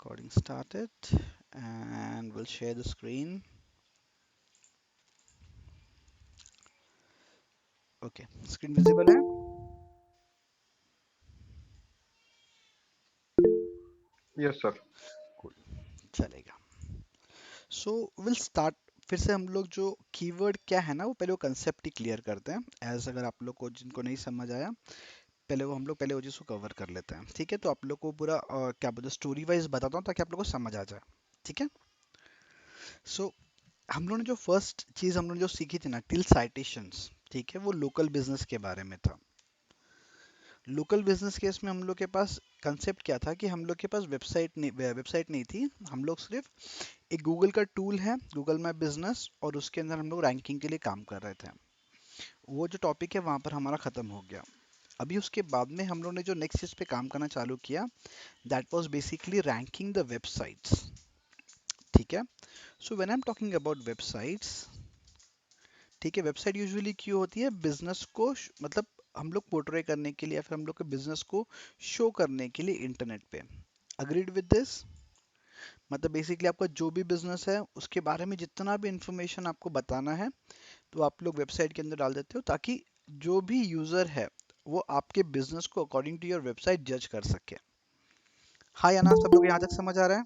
Recording started and we'll share the screen. Okay, screen visible है? Yes sir. Cool, चलेगा. So we'll start. फिर से हम लोग जो कीवर्ड क्या है ना वो पहले वो कंसेप्ट ही क्लियर करते हैं. एज अगर आप लोग को जिनको नहीं समझ आया पहले वो हम लोग पहले वो चीज़ को कवर कर लेते हैं. ठीक है, तो आप लोग को पूरा क्या बोलते हैं स्टोरी वाइज बताता हूँ ताकि आप लोग को समझ आ जाए. ठीक है. सो हम लोगों ने जो फर्स्ट चीज़ हम लोग जो सीखी थी ना टिल साइटेशंस, ठीक है, वो लोकल बिजनेस के बारे में था. लोकल बिजनेस केस में हम लोग के पास कंसेप्ट क्या था कि हम लोग के पास वेबसाइट नहीं थी. हम लोग सिर्फ एक गूगल का टूल है गूगल मैप बिजनेस और उसके अंदर हम लोग रैंकिंग के लिए काम कर रहे थे. वो जो टॉपिक है वहाँ पर हमारा ख़त्म हो गया. अभी उसके बाद में हम लोग ने जो नेक्स्ट चीज़ पे काम करना चालू किया that was basically ranking the websites. ठीक है. So when I am talking about websites, ठीक है, वेबसाइट यूजुअली क्यों होती है बिजनेस को मतलब हम लोग पोर्ट्रे करने के लिए या फिर हम लोग के बिजनेस को शो करने के लिए इंटरनेट पे. Agreed with this? मतलब बेसिकली आपका जो भी बिजनेस है उसके बारे में जितना भी इंफॉर्मेशन आपको बताना है तो आप लोग वेबसाइट के अंदर डाल देते हो ताकि जो भी यूजर है वो आपके बिजनेस को अकॉर्डिंग टू योर वेबसाइट जज कर सके. हाँ या ना, सब लोग यहाँ तक समझ आ रहा है?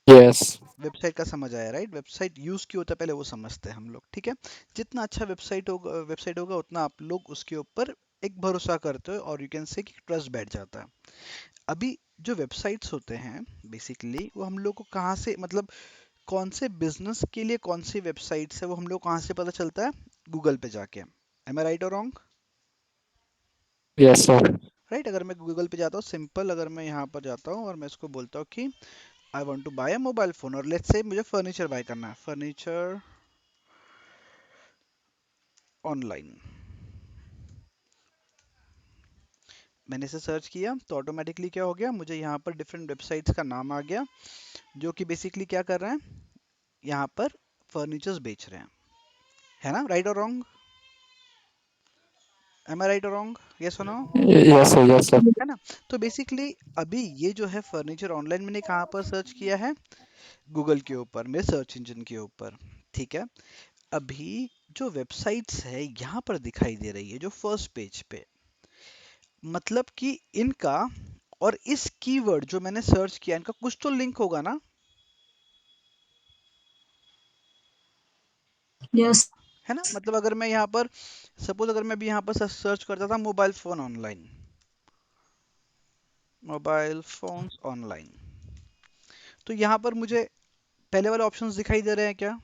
Yes. वेबसाइट का समझ आया राइट? वेबसाइट यूज क्यों होता है पहले वो समझते हैं हम लोग. ठीक है. जितना अच्छा वेबसाइट होगा उतना आप लोग उसके ऊपर एक भरोसा करते हो और यू कैन से कि ट्रस्ट बैठ जाता है. अभी जो वेबसाइट्स होते हैं बेसिकली वो हम लोग को कहाँ से मतलब कौन से बिजनेस के लिए कौन सी वेबसाइट्स है वो हम लोग कहाँ से पता चलता है? गूगल पे जाके. एम आई राइट और रॉन्ग? Yes, sir. राइट. अगर मैं गूगल पे जाता हूँ सिंपल, अगर मैं यहाँ पर जाता हूँ और मैं इसको बोलता हूँ कि I want to buy a mobile phone और लेट्स से मुझे फर्नीचर बाय करना है, फर्नीचर ऑनलाइन. मैंने इसे सर्च किया तो ऑटोमेटिकली क्या हो गया, मुझे यहाँ पर डिफरेंट वेबसाइट्स का नाम आ गया जो कि बेसिकली क्या कर रहे हैं, यहाँ पर फर्नीचर्स बेच रहे हैं. है ना? राइट और रॉन्ग? एम आई राइट और रॉन्ग? यस और no? Yes, sir. Yes, sir. है ना? तो बेसिकली अभी ये जो है फर्नीचर ऑनलाइन मैंने कहाँ पर सर्च किया है? गूगल के ऊपर, मेरे सर्च इंजन के ऊपर. ठीक है. अभी जो वेबसाइट्स है यहाँ पर दिखाई दे रही है जो फर्स्ट पेज पे, मतलब कि इनका और इस कीवर्ड जो मैंने सर्च किया इनका कुछ तो लिंक होगा ना? Yes. है ना? मतलब अगर मैं यहाँ पर सपोज अगर मैं भी यहाँ पर सर्च करता था मोबाइल फोन्स ऑनलाइन, तो यहाँ पर मुझे पहले वाले ऑप्शंस दिखाई दे रहे हैं क्या?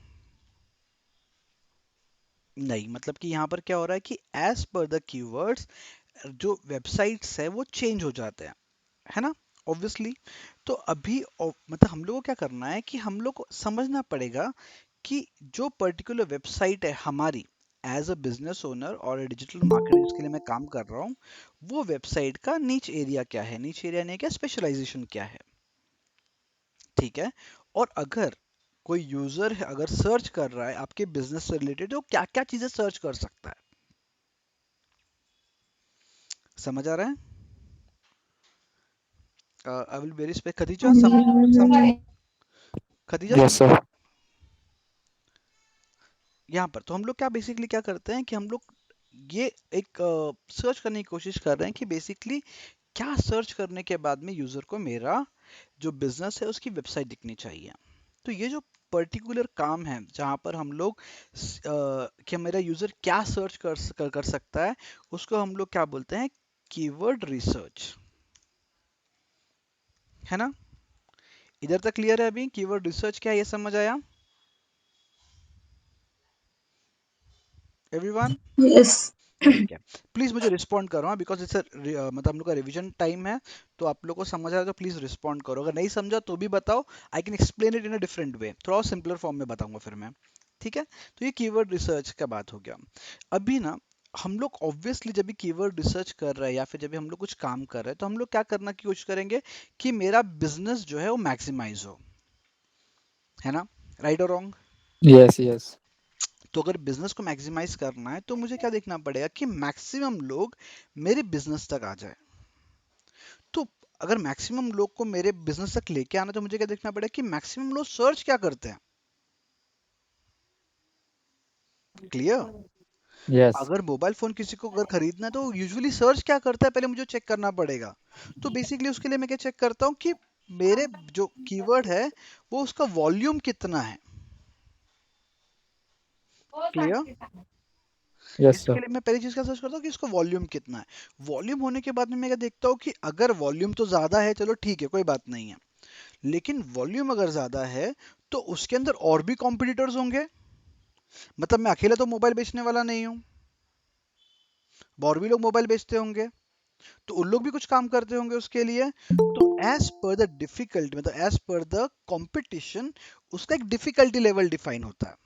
नहीं. मतलब कि यहाँ पर क्या हो रहा है कि एज पर द कीवर्ड्स जो वेबसाइट्स है वो चेंज हो जाते हैं. है ना? ऑब्वियसली. तो अभी मतलब हम लोग को क्या करना है कि हम लोग को समझना पड़ेगा कि जो पर्टिकुलर वेबसाइट है हमारी एज अ बिजनेस ओनर और डिजिटल मार्केटर जिसके लिए मैं काम कर रहा हूँ, वो वेबसाइट का नीच एरिया क्या है, नीच एरिया नहीं क्या, स्पेशलाइजेशन क्या है. ठीक है. और अगर कोई यूजर है अगर सर्च कर रहा है आपके बिजनेस से रिलेटेड तो क्या क्या चीजें सर्च कर सकता है? समझ आ रहा है? I will very speak Khadija समझा? खदीजा Yes, समझा? sir. यहाँ पर तो हम लोग क्या बेसिकली क्या करते हैं कि हम लोग ये एक सर्च करने की कोशिश कर रहे हैं कि बेसिकली क्या सर्च करने के बाद में यूजर को मेरा जो बिजनेस है उसकी वेबसाइट दिखनी चाहिए. तो ये जो पर्टिकुलर काम है जहाँ पर हम लोग कि मेरा यूजर क्या सर्च कर सकता है उसको हम लोग क्या बोलते हैं? Keyword research. है ना? इधर तक क्लियर है? अभी कीवर्ड रिसर्च क्या है ये समझ आया एवरीवन? Yes. ठीक है. प्लीज मुझे रिस्पॉन्ड करो बिकॉज इट्स मतलब हम लोग का रिवीजन टाइम है. तो आप लोग को समझ आया तो प्लीज रिस्पॉन्ड करो. अगर नहीं समझा तो भी बताओ. I can explain it in a different way, थोड़ा सिंपलर फॉर्म में बताऊंगा फिर मैं. ठीक है. तो ये कीवर्ड रिसर्च का बात हो गया. अभी ना हम लोग ऑब्वियसली जब भी कीवर्ड रिसर्च कर रहे हैं या फिर जब भी हम लोग कुछ काम कर रहे हैं तो हम लोग क्या करना की कोशिश करेंगे कि मेरा बिजनेस जो है वो मैक्सिमाइज हो. है ना? राइट और रॉन्ग? Yes, yes. तो अगर बिजनेस को मैक्सिमाइज करना है तो मुझे क्या देखना पड़ेगा कि मैक्सिमम लोग मेरे बिजनेस तक आ जाए. तो अगर मैक्सिमम लोग को मेरे बिजनेस तक लेके आना तो मुझे क्या देखना पड़ेगा कि मैक्सिमम लोग सर्च क्या करते हैं। क्लियर? Yes. अगर मोबाइल फोन किसी को अगर खरीदना है तो यूजुअली सर्च क्या करता है, पहले मुझे चेक करना पड़ेगा। तो बेसिकली उसके लिए मैं क्या चेक करता हूँ कि मेरे जो कीवर्ड है वो उसका वॉल्यूम कितना है। क्लियर? Yes, इसके sir. लिए मैं पहली चीज क्या सर्च करता हूँ कि इसका वॉल्यूम कितना है। वॉल्यूम होने के बाद में मैं क्या देखता हूँ कि अगर वॉल्यूम तो ज्यादा है, चलो ठीक है कोई बात नहीं है, लेकिन वॉल्यूम अगर ज्यादा है तो उसके अंदर और भी कॉम्पिटिटर्स होंगे। मतलब मैं अकेला तो मोबाइल बेचने वाला नहीं हूँ, और भी लोग मोबाइल बेचते होंगे, तो उन लोग भी कुछ काम करते होंगे उसके लिए। तो एज पर द डिफिकल्टी, मतलब एज पर द कंपटीशन, उसका एक डिफिकल्टी लेवल डिफाइन होता है।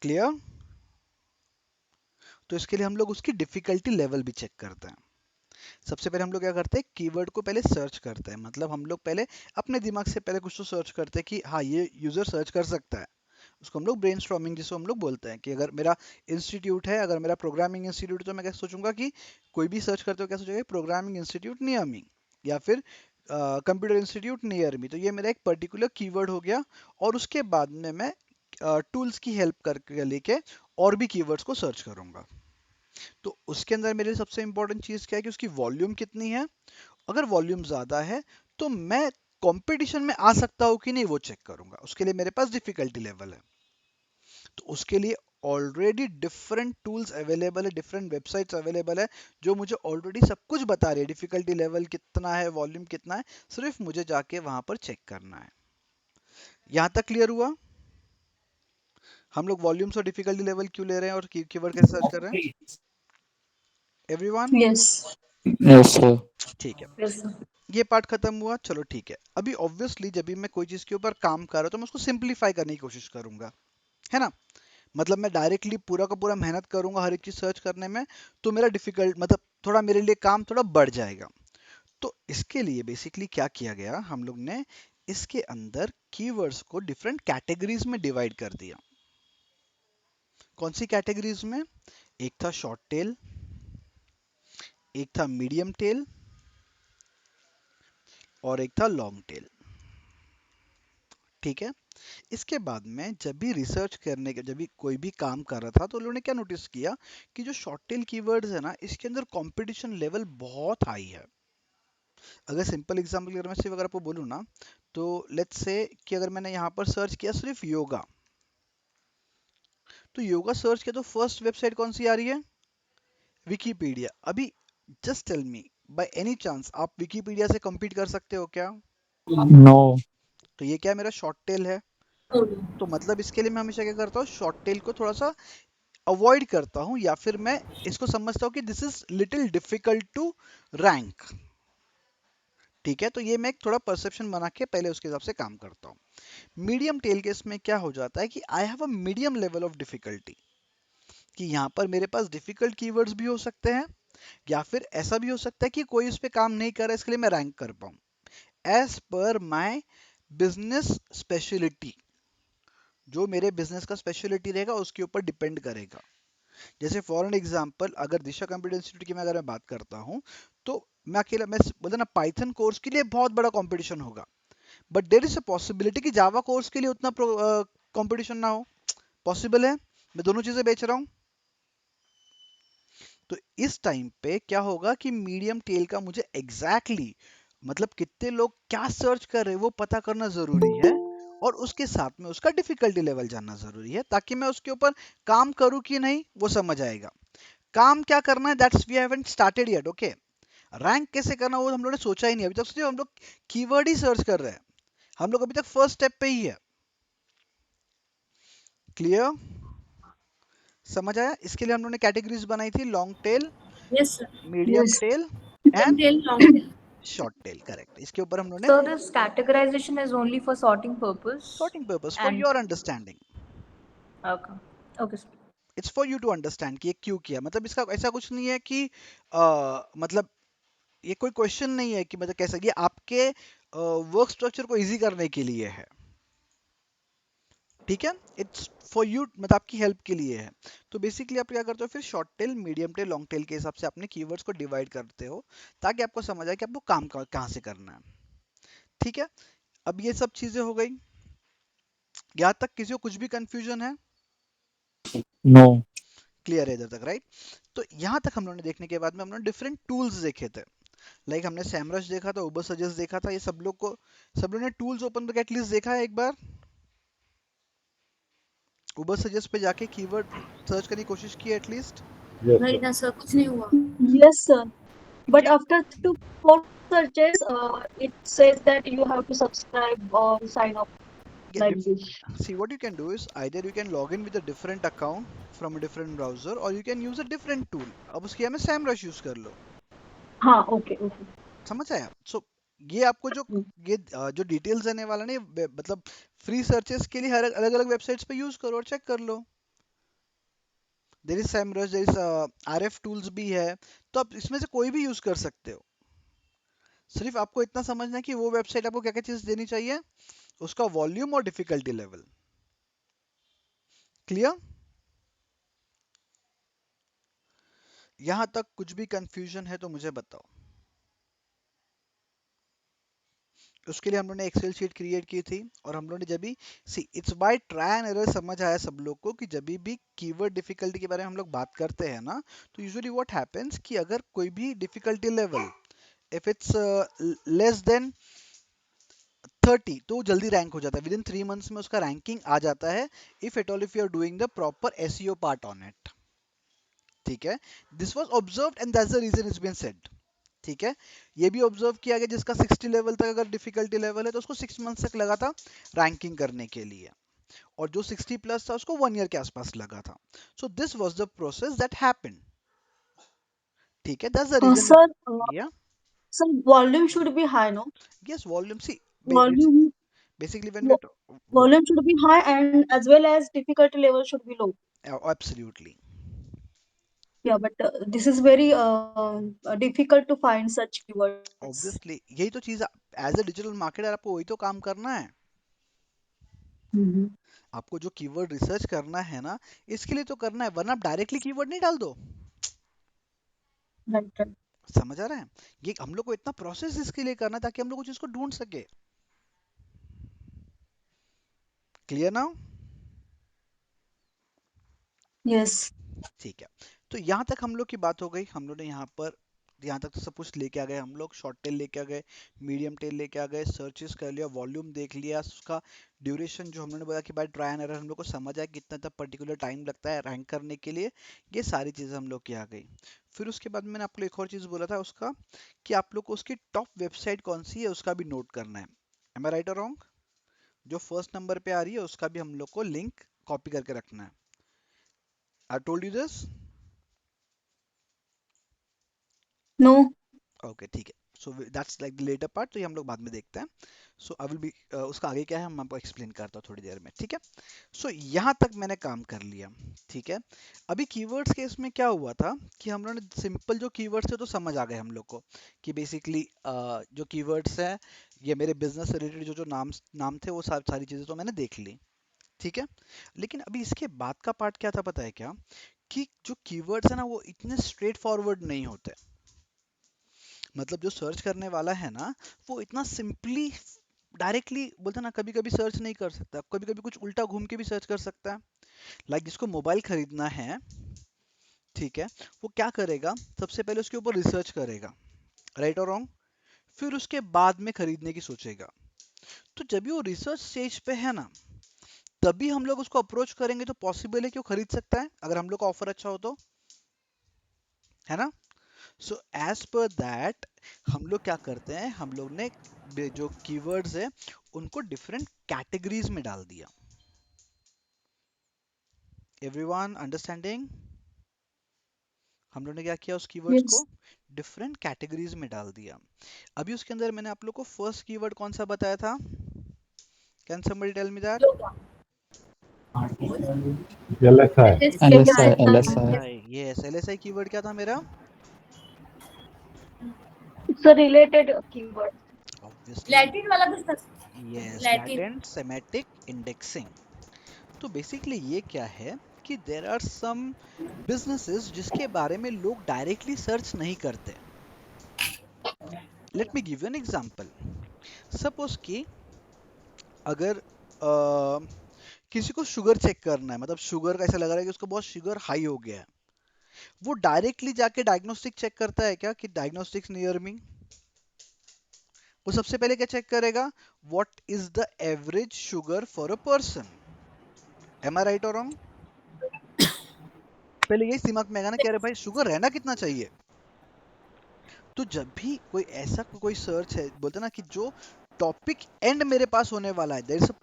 क्लियर? तो इसके लिए हम लोग उसकी डिफिकल्टी लेवल भी चेक करते हैं। सबसे पहले हम लोग क्या करते हैं, कीवर्ड को पहले सर्च करते हैं। मतलब हम लोग पहले अपने दिमाग से पहले कुछ तो सर्च करते हैं कि हाँ ये यूजर सर्च कर सकता है। उसको हम लोग ब्रेनस्टॉर्मिंग जिसको हम लोग बोलते हैं, कि अगर मेरा इंस्टीट्यूट है, अगर मेरा प्रोग्रामिंग इंस्टीट्यूट, तो मैं क्या सोचूंगा कि कोई भी सर्च करते हो क्या सोचेगा, प्रोग्रामिंग इंस्टीट्यूट नियर मी, या फिर कंप्यूटर इंस्टीट्यूट नियर मी। तो ये मेरा एक पर्टिकुलर कीवर्ड हो गया। और उसके बाद में मैं टूल्स की हेल्प करके लेके और भी कीवर्ड्स को सर्च करूंगा। तो उसके अंदर मेरे लिए सबसे इंपॉर्टेंट चीज क्या है कि उसकी वॉल्यूम कितनी है। अगर वॉल्यूम ज्यादा है तो मैं कंपटीशन में आ सकता हूँ कि नहीं वो चेक करूंगा। उसके लिए मेरे पास डिफिकल्टी लेवल है। तो उसके लिए ऑलरेडी डिफरेंट टूल्स अवेलेबल है, डिफरेंट वेबसाइट्स अवेलेबल है, जो मुझे ऑलरेडी सब कुछ बता रही है, डिफिकल्टी लेवल कितना है, वॉल्यूम कितना है। सिर्फ मुझे जाके वहां पर चेक करना है। यहां तक क्लियर हुआ? हम लोग वॉल्यूम्स और डिफिकल्टी लेवल क्यों ले रहे हैं और कीवर्ड कैसे सर्च कर रहे हैं, एवरीवन? Yes. Yes, sir. ठीक है, Yes, sir. ये पार्ट खत्म हुआ। चलो ठीक है, अभी ऑब्वियसली जब भी मैं कोई चीज के ऊपर काम कर रहा हूँ तो मैं उसको सिंप्लीफाई करने की कोशिश करूंगा, है ना। मतलब मैं डायरेक्टली पूरा का पूरा मेहनत करूंगा हर एक चीज सर्च करने में, तो मेरा डिफिकल्ट मतलब थोड़ा मेरे लिए काम थोड़ा बढ़ जाएगा। तो इसके लिए बेसिकली क्या किया गया, हम लोग ने इसके अंदर कीवर्ड्स को डिफरेंट कैटेगरीज में डिवाइड कर दिया। कौन सी कैटेगरीज में? एक था शॉर्ट टेल, एक था मीडियम टेल, और एक था लॉन्ग टेल। ठीक है। इसके बाद में जब भी रिसर्च करने के, जब भी कोई भी काम कर रहा था, तो लोगों ने क्या नोटिस किया कि जो शॉर्ट टेल कीवर्ड्स है ना, इसके अंदर कंपटीशन लेवल बहुत हाई है। अगर सिंपल एग्जांपल अगर मैं सिर्फ अगर आपको बोलूँ ना, तो लेट्स से कि अगर मैंने यहाँ पर सर्च किया सिर्फ योगा, तो योगा सर्च किया तो फर्स्ट वेबसाइट कौन सी आ रही है, विकीपीडिया। अभी just tell me, by any chance आप विकीपीडिया से compete कर सकते हो क्या? No. तो ये क्या है, मेरा शॉर्ट टेल है। तो मतलब इसके लिए मैं हमेशा क्या करता हूँ, शॉर्ट टेल को थोड़ा सा अवॉइड करता हूँ, या फिर मैं इसको समझता हूँ कि this is little difficult to rank. ठीक है, तो ये मैं एक थोड़ा परसेप्शन बना के पहले उसके हिसाब से काम करता हूँ। मीडियम टेल केस में क्या हो जाता है कि I have a medium level of difficulty, कि यहाँ पर मेरे पास डिफिकल्ट कीवर्ड्स भी हो सकते हैं, या फिर ऐसा भी हो सकता है कि कोई उस पर काम नहीं कर रहा है, इसके लिए मैं रैंक कर पाऊँ as per my business speciality. जो मेरे बिजनेस का स्पेशलिटी रहेगा उसके ऊपर डिपेंड करेगा। जैसे फॉर एन एग्जांपल, अगर दिशा कंप्यूटर इंस्टीट्यूट की मैं अगर मैं बात करता हूँ, तो मैं अकेला मैं बोलता ना, पाइथन कोर्स के लिए बहुत बड़ा कंपटीशन होगा, but there is a possibility कि जावा कोर्स के लिए उतना कंपटीशन ना हो। पॉसिबल है, मैं दोनों चीजें बेच रहा हूँ। तो इस टाइम पे क्या होगा कि मीडियम टेल का मुझे एग्जैक्टली मतलब कितने लोग क्या सर्च कर रहे हैं वो पता करना जरूरी है, और उसके साथ में उसका डिफिकल्टी लेवल जानना जरूरी है, ताकि मैं उसके ऊपर काम करूँ कि नहीं वो समझ आएगा। काम क्या करना है, that's we haven't started yet, okay. Rank कैसे करना वो हम लोगों ने सोचा ही नहीं, अभी तक सिर्फ हम लोग कीवर्ड ही सर्च कर रहे हैं। हम लोग अभी तक फर्स्ट स्टेप पे ही है। क्लियर? समझ आया? इसके लिए हम लोगों ने कैटेगरीज बनाई थी, long tail, Yes, sir. Medium Yes. Tail Medium and tail, long tail. Short tail. Correct, इसके ऊपर हम लोगों ने So this categorization is only for sorting purpose sorting purpose for and your understanding, okay. Okay, sir. It's for you to understand कि ये क्यों किया। मतलब इसका ऐसा कुछ नहीं है कि मतलब ये कोई क्वेश्चन नहीं है कि मतलब कैसा, ये आपके वर्क स्ट्रक्चर को इजी करने के लिए है। ठीक है, इट्स फॉर यू, मतलब आपकी हेल्प के लिए है। तो बेसिकली आप क्या करते हो फिर, short tail, medium tail, long tail के हिसाब से अपने कीवर्ड्स को डिवाइड करते हो, ताकि आपको समझ आए कि आपको काम कहाँ से करना है। ठीक है, अब ये सब चीजें हो गई, यहाँ तक किसी को कुछ भी कंफ्यूजन है? No. क्लियर है इधर तक, राइट? तो यहाँ तक हम लोगों ने देखने के बाद में हम लोगों ने डिफरेंट टूल्स देखे थे। लाइक हमने सैमरश देखा था, उबर सजेस्ट देखा था, ये सब लोग ने टूल्स ओपन करके एटलीस्ट देखा है एक बार? उबर सजेस्ट पे जाके कीवर्ड सर्च करने की कोशिश की है एटलीस्ट? Yes, नहीं sir. ना सर, कुछ नहीं हुआ। Yes, sir. But क्या? after 2 4 searches, it says that you have to subscribe or sign up like this. See, what you can do is either you can log in with a different account from a different browser or you can use a different tool. अब उसकी हमें SEMrush use कर लो। हाँ, okay, okay. समझ आया? सो ये आपको जो Hmm. ये जो डिटेल्स देने वाला नहीं, मतलब फ्री सर्चेस के लिए हर अलग अलग वेबसाइट्स पे यूज करो और चेक कर लो। There is SEMrush, there is RF tools भी है, तो आप इसमें से कोई भी यूज कर सकते हो। सिर्फ आपको इतना समझना है कि वो वेबसाइट आपको क्या क्या चीज देनी चाहिए, उसका वॉल्यूम और डिफिकल्टी लेवल। क्लियर? यहां तक कुछ भी कंफ्यूजन है तो मुझे बताओ। उसके लिए हम लोगों ने एक्सेल शीट क्रिएट की थी, और हम लोगों ने जब भी, see it's by try and error, समझ आया सब लोग को कि जब भी कीवर्ड डिफिकल्टी के बारे में हम लोग बात करते हैं ना, तो यूजुअली व्हाट हैपेंस कि अगर कोई भी difficulty level if it's less than 30 तो वो जल्दी रैंक हो जाता है, विद इन 3 मंथ्स में उसका रैंकिंग आ जाता है, if at all if you are doing the proper SEO part on it. ठीक है, this was observed and that's the reason it's been said. ठीक है, ये भी ऑब्जर्व किया गया, जिसका 60 लेवल तक अगर डिफिकल्टी लेवल है तो उसको 6 मंथ्स तक लगा था रैंकिंग करने के लिए, और जो 60 प्लस था उसको 1 ईयर के आसपास लगा था। So this was the process that happened. ठीक है, दैट्स द रीजन। Sir, या sir, volume should be high, no? Yes, volume, see Volume, basically when we vo- go volume should be high and as well as difficulty level should be low. absolutely, Yeah, but this is very difficult to find such keywords. Obviously यही तो चीज, as a digital marketer आपको वही तो काम करना है। Mm-hmm. आपको जो कीवर्ड रिसर्च करना है ना, इसके लिए तो करना है, वरना आप डायरेक्टली कीवर्ड नहीं डाल दो। Right, right. समझ आ रहा है? ये हम लोग को इतना प्रोसेस इसके लिए करना है ताकि हम लोग उस चीज को ढूंढ सके। Clear now? Yes. ठीक है, तो यहाँ तक हम लोग की बात हो गई। हम लोग ने यहाँ पर, यहाँ तक तो सब कुछ लेके आ गए हम लोग, शॉर्ट टेल लेके आ गए, मीडियम टेल लेके आ गए, सर्चेस कर लिया, वॉल्यूम देख लिया, उसका ड्यूरेशन जो हम लोगों ने बोला कि बाय ट्राई एंड एरर हम लोग को समझ आया कितना तक पर्टिकुलर टाइम लगता है रैंक करने के लिए, ये सारी चीज़ें हम लोग की आ गई। फिर उसके बाद मैंने आपको एक और चीज़ बोला था उसका, कि आप लोग को उसकी टॉप वेबसाइट कौन सी है उसका भी नोट करना है। एम आई राइट और रॉन्ग? जो फर्स्ट नंबर पे आ रही है उसका भी हम लोग को लिंक कॉपी करके रखना है। I told you this? No. Okay, ठीक है। So that's like the latter part, तो ये हम लोग बाद में देखते हैं। सो आई विल बी, उसका आगे क्या है हम आपको एक्सप्लेन करता हूँ थोड़ी देर में। ठीक है, सो यहाँ तक मैंने काम कर लिया। ठीक है, अभी कीवर्ड्स के इसमें क्या हुआ था कि हम लोगों ने सिंपल जो कीवर्ड्स थे तो समझ आ गए हम लोग को, कि बेसिकली जो कीवर्ड्स हैं ये मेरे बिजनेस से रिलेटेड जो जो नाम नाम थे वो सारी चीज़ें तो मैंने देख ली। ठीक है, लेकिन अभी इसके बाद का पार्ट क्या था पता है क्या, कि जो कीवर्ड्स है ना वो इतने स्ट्रेट फॉरवर्ड नहीं होते। मतलब जो सर्च करने वाला है ना, वो इतना सिंपली डायरेक्टली बोलते ना, कभी कभी सर्च नहीं कर सकता, कभी कभी कुछ उल्टा घूम के भी सर्च कर सकता है। लाइक जिसको मोबाइल खरीदना है, ठीक है, वो क्या करेगा, सबसे पहले उसके ऊपर रिसर्च करेगा, राइट और रॉन्ग, फिर उसके बाद में खरीदने की सोचेगा। तो जब भी वो रिसर्च स्टेज पे है ना, तभी हम लोग उसको अप्रोच करेंगे तो पॉसिबल है कि वो खरीद सकता है, अगर हम लोग का ऑफर अच्छा हो तो, है ना? सो एज पर दैट हम लोग क्या करते हैं, हम लोग ने जो कीवर्ड्स है उनको डिफरेंट कैटेगरीज में डाल दिया। Everyone understanding? हम लोग ने क्या किया, उस कीवर्ड्स को Yes. डिफरेंट कैटेगरीज में डाल दिया। अभी उसके अंदर मैंने आप लोग को फर्स्ट कीवर्ड कौन सा बताया था? Can somebody tell me that? LSI. LSI, Yes. LSI. Yes, LSI keyword क्या था मेरा? It's a related keyword. Obviously, Latin वाला बिजनेस, yes, Latin. Latent semantic indexing. तो बेसिकली ये क्या है कि देर आर सम बिजनेसेस जिसके बारे में लोग डायरेक्टली सर्च नहीं करते. Let me give you an example. Suppose कि अगर किसी को शुगर चेक करना है, मतलब शुगर का ऐसा लग रहा है कि उसको बहुत शुगर हाई हो गया है, वो डायरेक्टली जाके डायग्नोस्टिक चेक करता है क्या कि डायग्नोस्टिक्स नियर मी? वो सबसे पहले क्या चेक करेगा? What is the average sugar for a person. Am I right और रॉन्ग? पहले यही दिमाग में आएगा ना कि अरे भाई शुगर रहना कितना चाहिए. तो जब भी कोई ऐसा कोई सर्च है, बोलते ना कि जो टॉपिक एंड मेरे पास होने वाला है, देयर इज अ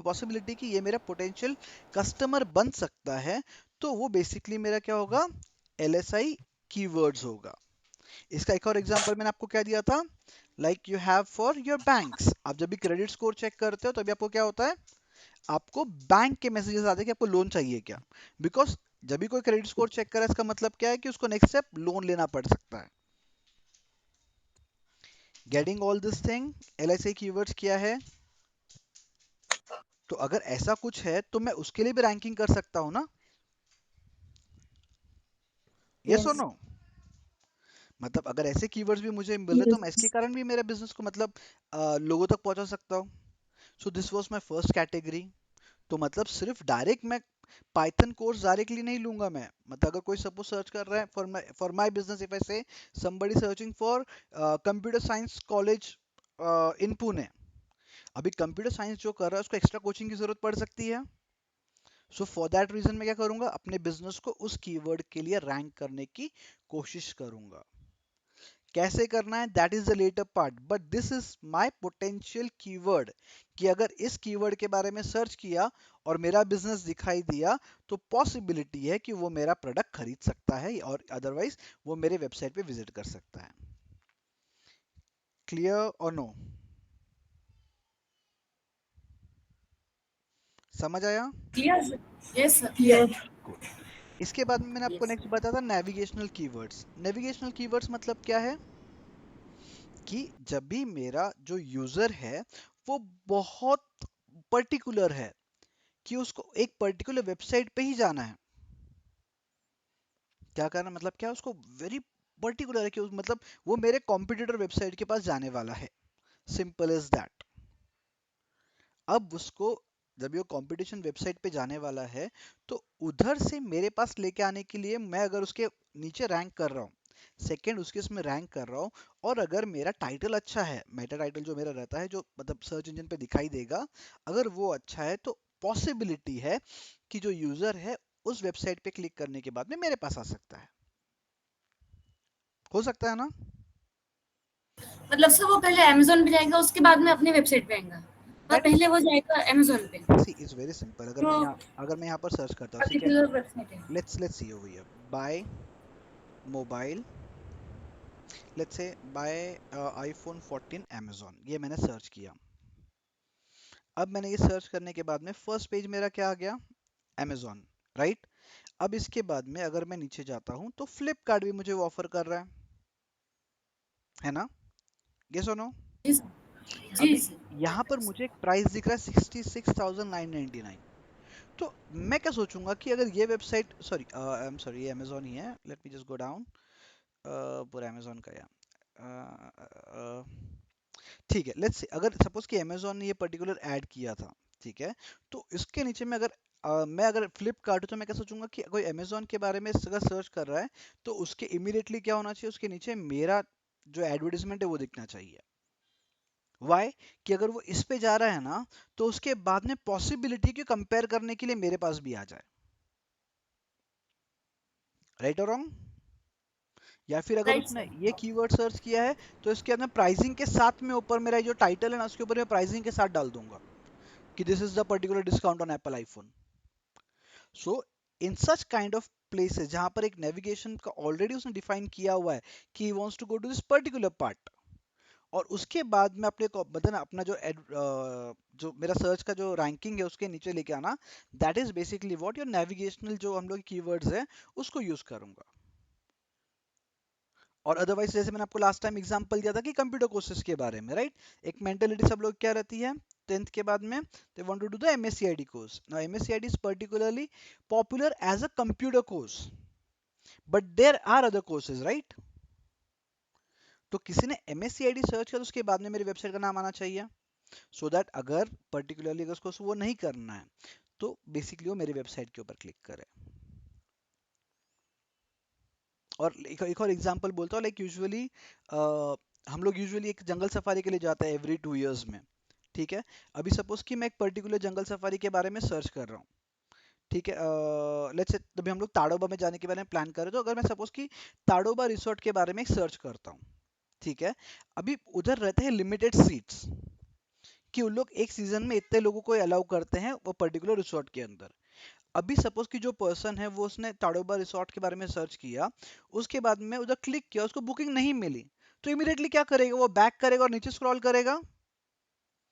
पॉसिबिलिटी कि ये मेरा पोटेंशियल कस्टमर बन सकता है, तो वो बेसिकली मेरा क्या होगा? एलएसआई कीवर्ड्स होगा. इसका एक और एग्जांपल मैंने आपको क्या दिया था, like you have for your banks. आप जब भी क्रेडिट स्कोर चेक करते हो तभी आपको क्या होता है? आपको बैंक के मैसेजेस आते हैं कि आपको लोन चाहिए क्या. बिकॉज जब भी कोई क्रेडिट स्कोर चेक करे इसका मतलब क्या है कि उसको नेक्स्ट स्टेप लोन लेना पड़ सकता है. Getting all this thing, LSI keywords क्या है? तो अगर ऐसा कुछ है तो मैं उसके लिए भी रैंकिंग कर सकता हूं ना. यस और Yes. नो? मतलब अगर ऐसे कीवर्ड्स भी मुझे मिल रहे तो मैं इसके Yes. कारण भी मेरे बिजनेस को मतलब लोगों तक पहुंचा सकता हूँ. सो this was my first category. तो मतलब सिर्फ डायरेक्ट मैं पाइथन कोर्स डायरेक्टली नहीं लूंगा मैं. मतलब अगर कोई सपोज सर्च कर रहा है for my business, if I say somebody searching for computer science college in Pune, अभी कंप्यूटर साइंस जो कर रहा है उसको एक्स्ट्रा कोचिंग की जरूरत पड़ सकती है. सो फॉर दैट रीजन मैं क्या करूंगा? अपने बिजनेस को उस कीवर्ड के लिए रैंक करने की कोशिश करूंगा. कैसे करना है that is the latter part, but this is my potential keyword, कि अगर इस कीवर्ड के बारे में सर्च किया और मेरा बिजनेस दिखाई दिया तो पॉसिबिलिटी है कि वो मेरा प्रोडक्ट खरीद सकता है, और अदरवाइज वो मेरे वेबसाइट पे विजिट कर सकता है. क्लियर और नो? समझ आया? Clear, sir? Yes, sir. Yes. Good. इसके बाद में मैंने आपको Yes. नेक्स्ट बताया था नेविगेशनल कीवर्ड्स. नेविगेशनल कीवर्ड्स मतलब क्या है? कि जब भी मेरा जो यूजर है वो बहुत पर्टिकुलर है कि उसको एक पर्टिकुलर वेबसाइट पे ही जाना है. क्या करना मतलब क्या, उसको वेरी पर्टिकुलर है कि मतलब वो मेरे कॉम्पिटिटर वेबसाइट के पास जाने वाला है. Simple is that. अब उसको जब ये कंपटीशन वेबसाइट पे जाने वाला है तो उधर से मेरे पास लेके आने के लिए मैं अगर उसके नीचे रैंक कर रहा हूँ, सेकंड उसके उसमें रैंक कर रहा हूँ, और अगर मेरा टाइटल अच्छा है, मेटा टाइटल जो मेरा रहता है जो मतलब सर्च इंजन पे दिखाई देगा, अगर वो अच्छा है तो पॉसिबिलिटी है कि जो यूजर है उस वेबसाइट पे क्लिक करने के बाद में मेरे पास आ सकता है. हो सकता है ना? मतलब सर वो पहले Amazon पे जाएगा उसके बाद में अपनी वेबसाइट पे आएगा और दैट इज, पहले वो जाएगा Amazon पे सी इज वेरी सिंपल. जो अगर मैं यहाँ पर सर्च करता हूँ, ठीक है, पर्टिकुलर वेबसाइट है. Let's see over here buy mobile, let's say buy iPhone 14 Amazon, ये मैंने सर्च किया. अब मैंने ये सर्च करने के बाद में फर्स्ट पेज मेरा क्या आ गया? Amazon, right. अब इसके बाद में अगर मैं नीचे जाता हूँ तो फ्लिपकार्ट भी मुझे वो ऑफर कर रहा है ना? यस और नो? जी सर. जी अभी सर. यहाँ पर मुझे एक प्राइस दिख रहा है 66,999. तो मैं क्या सोचूंगा कि अगर ये website, sorry I am sorry, ये अमेजोन ही है, let me just go down. पूरा अमेजोन का या ठीक है, लेट्स से अगर सपोज कि अमेजोन ने ये पर्टिकुलर ऐड किया था, ठीक है, तो इसके नीचे में अगर मैं अगर फ्लिपकार्ट हूं तो मैं क्या सोचूंगा कि कोई अमेजोन के बारे में अगर सर्च कर रहा है तो उसके इमीडिएटली क्या होना चाहिए, उसके नीचे मेरा जो एडवर्टीजमेंट है वो दिखना चाहिए. वाई? कि अगर वो इस पे जा रहा है ना तो उसके बाद में पॉसिबिलिटी की कंपेयर करने के लिए मेरे पास भी आ जाए. राइट और रॉन्ग? या फिर अगर राइट उसने सर. ये कीवर्ड सर्च किया है तो इसके अंदर प्राइसिंग के साथ में ऊपर मेरा जो टाइटल है ना उसके ऊपर मैं प्राइसिंग के साथ डाल दूंगा कि this is the particular discount on Apple iPhone. So in such kind of places जहां पर एक नेविगेशन का ऑलरेडी उसने डिफाइन किया हुआ है कि he wants to go to this particular part, और उसके बाद में अपने को मतलब अपना जो मेरा सर्च का जो रैंकिंग है उसके नीचे लेके आना, that is basically what your navigational जो हम लोग कीवर्ड्स है उसको यूज करूंगा. और अदरवाइज जैसे मैंने आपको लास्ट टाइम एग्जांपल दिया था कि कंप्यूटर कोर्सेज के बारे में, राइट? एक मेंटेलिटी सब लोग क्या रहती है 10th के बाद में, they want to do the MSCIT course. Now MSCIT is particularly popular as a computer course, but there are other courses, right? तो किसी ने एमएससीआईटी सर्च किया तो उसके बाद में मेरी वेबसाइट का नाम आना चाहिए, सो दैट अगर पर्टिकुलरली अगर उसको वो नहीं करना है तो बेसिकली वो मेरी वेबसाइट के ऊपर क्लिक करे. और एक और एग्जांपल बोलता हूँ, लाइक यूजुअली हम लोग यूजुअली एक जंगल सफारी के लिए जाते हैं एवरी 2 इयर्स में, ठीक है? अभी सपोज कि मैं एक पर्टिकुलर जंगल सफारी के बारे में सर्च कर रहा हूँ, ठीक है? लेट्स से तभी हम लोग ताड़ोबा में जाने के बारे में प्लान कर रहे हैं, तो अगर मैं सपोज कि ताड़ोबा रिसोर्ट के बारे में एक सर्च करता हूँ, ठीक है? अभी उधर रहते हैं लिमिटेड सीट्स कि उन लोग एक सीजन में इतने लोगों को अलाउ करते हैं वो पर्टिकुलर रिसोर्ट के अंदर. अभी सपोज कि जो पर्सन है वो उसने ताड़ोबा रिसोर्ट के बारे में सर्च किया, उसके बाद में उधर क्लिक किया, उसको बुकिंग नहीं मिली, तो इमीडिएटली क्या करेगा, वो बैक करेगा और नीचे स्क्रॉल करेगा.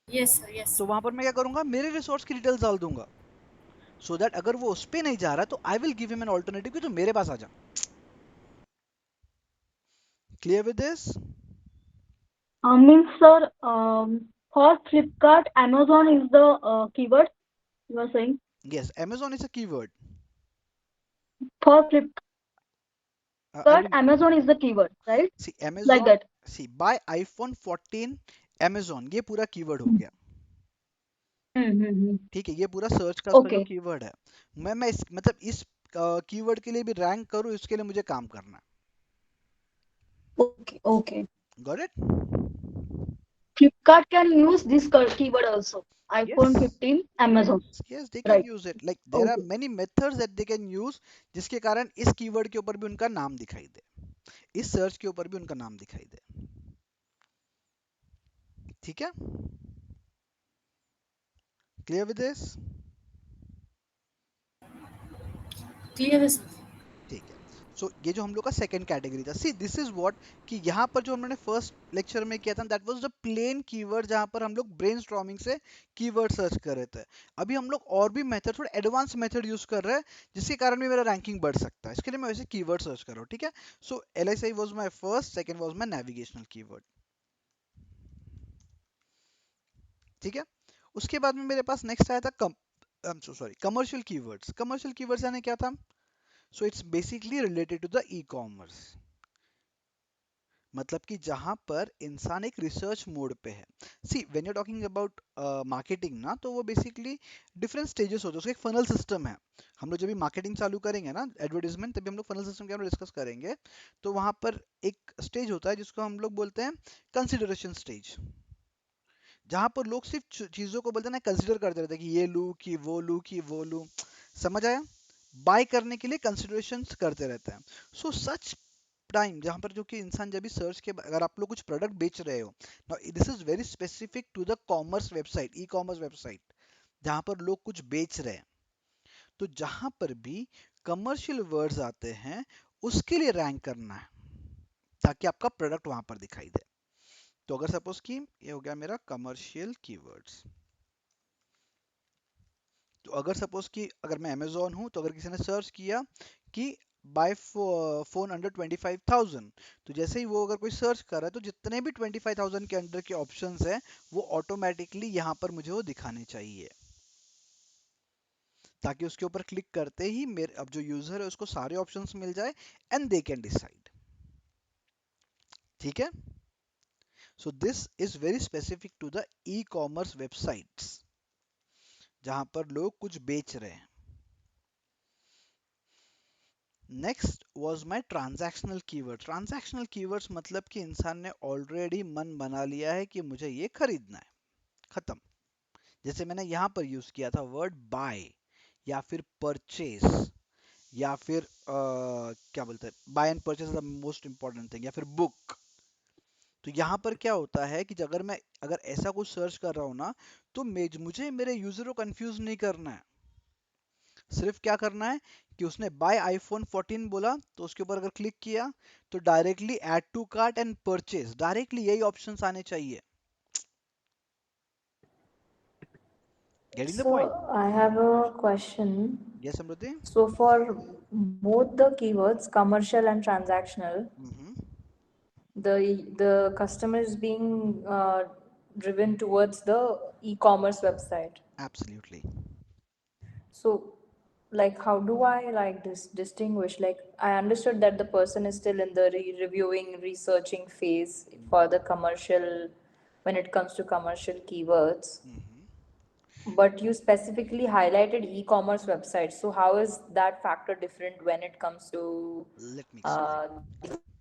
यस सर, यस तो सर। वहां पर मैं क्या करूंगा, मेरे रिसोर्ट्स की डिटेल्स डाल दूंगा, सो दैट अगर वो उस पे नहीं जा रहा तो I will give him an alternative कि तू मेरे पास आ जा. Clear with this? Means, sir, for Flipkart, Amazon is the keyword you are saying. Yes, Amazon is a keyword. For I Flipkart, will Amazon is the keyword, right? See Like Amazon. that. See buy iPhone 14 Amazon, ये पूरा keyword हो गया, Mm-hmm. ठीक है? ये पूरा search का उसका जो Okay. कीवर्ड है. मैं इस मतलब इस कीवर्ड के लिए भी रैंक करूँ, इसके लिए मुझे काम करना Okay. Okay. है. Got it? Flipkart can use this keyword also. Yes, iPhone 15, Amazon, yes, they can right? use it. Like there are Okay. many methods that they can use, जिसके कारण इस कीवर्ड के ऊपर भी उनका नाम दिखाई दे, इस सर्च के ऊपर भी उनका नाम दिखाई दे. ठीक है? Clear with this? क्लियर है सर। ठीक है. सो ये जो हम लोग का सेकंड कैटेगरी था, सी दिस इज व्हाट कि यहाँ पर जो हमने फर्स्ट लेक्चर में किया था that was the plain keyword, जहाँ पर हम लोग ब्रेनस्टॉर्मिंग से कीवर्ड सर्च कर रहे थे. अभी हम लोग और भी मेथड, थोड़ा एडवांस मेथड यूज कर रहे हैं, जिसके कारण भी मेरा रैंकिंग बढ़ सकता है. इसके लिए मैं वैसे कीवर्ड सर्च कर रहा हूँ, ठीक है? सो LSI was my first, second was my navigational keyword. ठीक है? उसके बाद में मेरे पास नेक्स्ट आया था कमर्शियल कीवर्ड्स. कमर्शियल कीवर्ड्स यानी क्या था? So it's basically related to the e commerce, मतलब कि जहां पर इंसान एक रिसर्च मोड पे है. See when you are talking about marketing ना, तो वो बेसिकली डिफरेंट स्टेजेस होते हैं, उसका एक फनल सिस्टम है. हम लोग जब भी मार्केटिंग चालू करेंगे ना, एडवर्टाइजमेंट, तभी हम लोग फनल सिस्टम के बारे में डिस्कस करेंगे. तो वहां पर एक स्टेज होता है जिसको हम लोग बोलते हैं कंसिडरेशन स्टेज, जहां पर लोग सिर्फ चीजों को बोलते हैं ना, कंसिडर करते रहते हैं कि ये लूं कि वो लूं कि वो लूं. समझ आया? बाय करने के लिए कंसिडरेशन करते रहते हैं. सो सच टाइम जहां पर जो कि इंसान जब भी सर्च के, अगर आप लोग कुछ प्रोडक्ट बेच रहे हो, this is very specific to the commerce website, e commerce website, जहां पर लोग कुछ बेच रहे हैं, तो जहां पर भी कमर्शियल वर्ड्स आते हैं उसके लिए रैंक करना है, ताकि आपका प्रोडक्ट वहां पर दिखाई दे. तो अगर सपोज कि ये हो गया मेरा कमर्शियल कीवर्ड्स, तो अगर सपोज कि अगर मैं अमेजोन हूं, तो अगर किसी ने सर्च किया कि बाय फोन अंडर 25,000, तो जैसे ही वो अगर कोई सर्च कर रहा है, तो जितने भी 25,000 के अंडर के ऑप्शंस हैं वो ऑटोमेटिकली यहाँ पर मुझे वो दिखाने चाहिए, ताकि उसके ऊपर क्लिक करते ही मेरे अब जो यूजर है उसको सारे ऑप्शंस मिल जाए एंड दे कैन डिसाइड. ठीक है? So this is very specific to the e commerce websites, जहां पर लोग कुछ बेच रहे हैं. Next was my transactional keyword. Transactional keywords मतलब कि इंसान ने ऑलरेडी मन बना लिया है कि मुझे ये खरीदना है, खत्म. जैसे मैंने यहाँ पर यूज किया था वर्ड बाय, या फिर परचेज, या फिर क्या बोलते हैं, buy and purchase the most important thing, या फिर बुक. तो यहाँ पर क्या होता है कि अगर ऐसा कुछ सर्च कर रहा हूँ ना, तो मुझे मेरे यूजर को कंफ्यूज नहीं करना है. सिर्फ क्या करना है कि उसने बाय आईफोन 14 बोला, तो उसके ऊपर अगर क्लिक किया तो directly add to cart and purchase, directly यही ऑप्शंस आने चाहिए. Getting the So point? I have a question. Yes Samriddhi. So for both the keywords, commercial and transactional, hmm. the customer is being driven towards the e-commerce website. Absolutely. So, like, how do I like this distinguish? Like, I understood that the person is still in the reviewing, researching phase for the commercial, when it comes to commercial keywords. hmm But you specifically highlighted e-commerce websites. So, how is that factor different when it comes to Let me explain.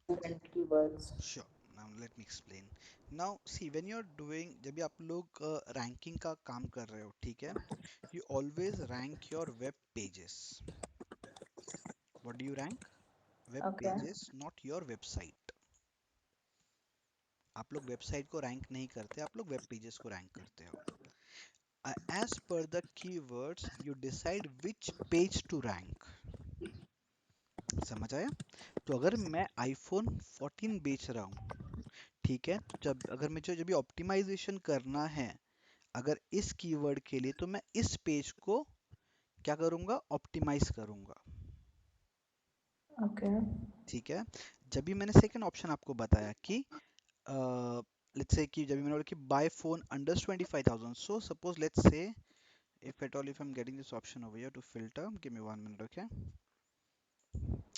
different keywords? Sure. Now let me explain. Now see, when you're doing, जब भी आप लोग ranking का काम कर रहे हो, ठीक है, you always rank your web pages. What do you rank? Web Okay. pages, not your website. आप लोग वेबसाइट को रैंक नहीं करते, आप लोग वेब पेजेस को रैंक करते हो. As per the keywords, you decide which page to rank. समझ आया? तो अगर मैं iPhone 14 बेच रहा हूँ, ठीक है, तो जब अगर मुझे जब भी ऑप्टिमाइजेशन करना है अगर इस कीवर्ड के लिए, तो मैं इस पेज को क्या करूंगा, ऑप्टिमाइज करूंगा. Okay. ठीक है. जब भी मैंने सेकंड ऑप्शन आपको बताया कि लेट्स से कि जब भी मैंने बोला कि buy phone under 25,000, so suppose let's say if at all if I'm getting this option over here to filter, give me 1 minute, okay?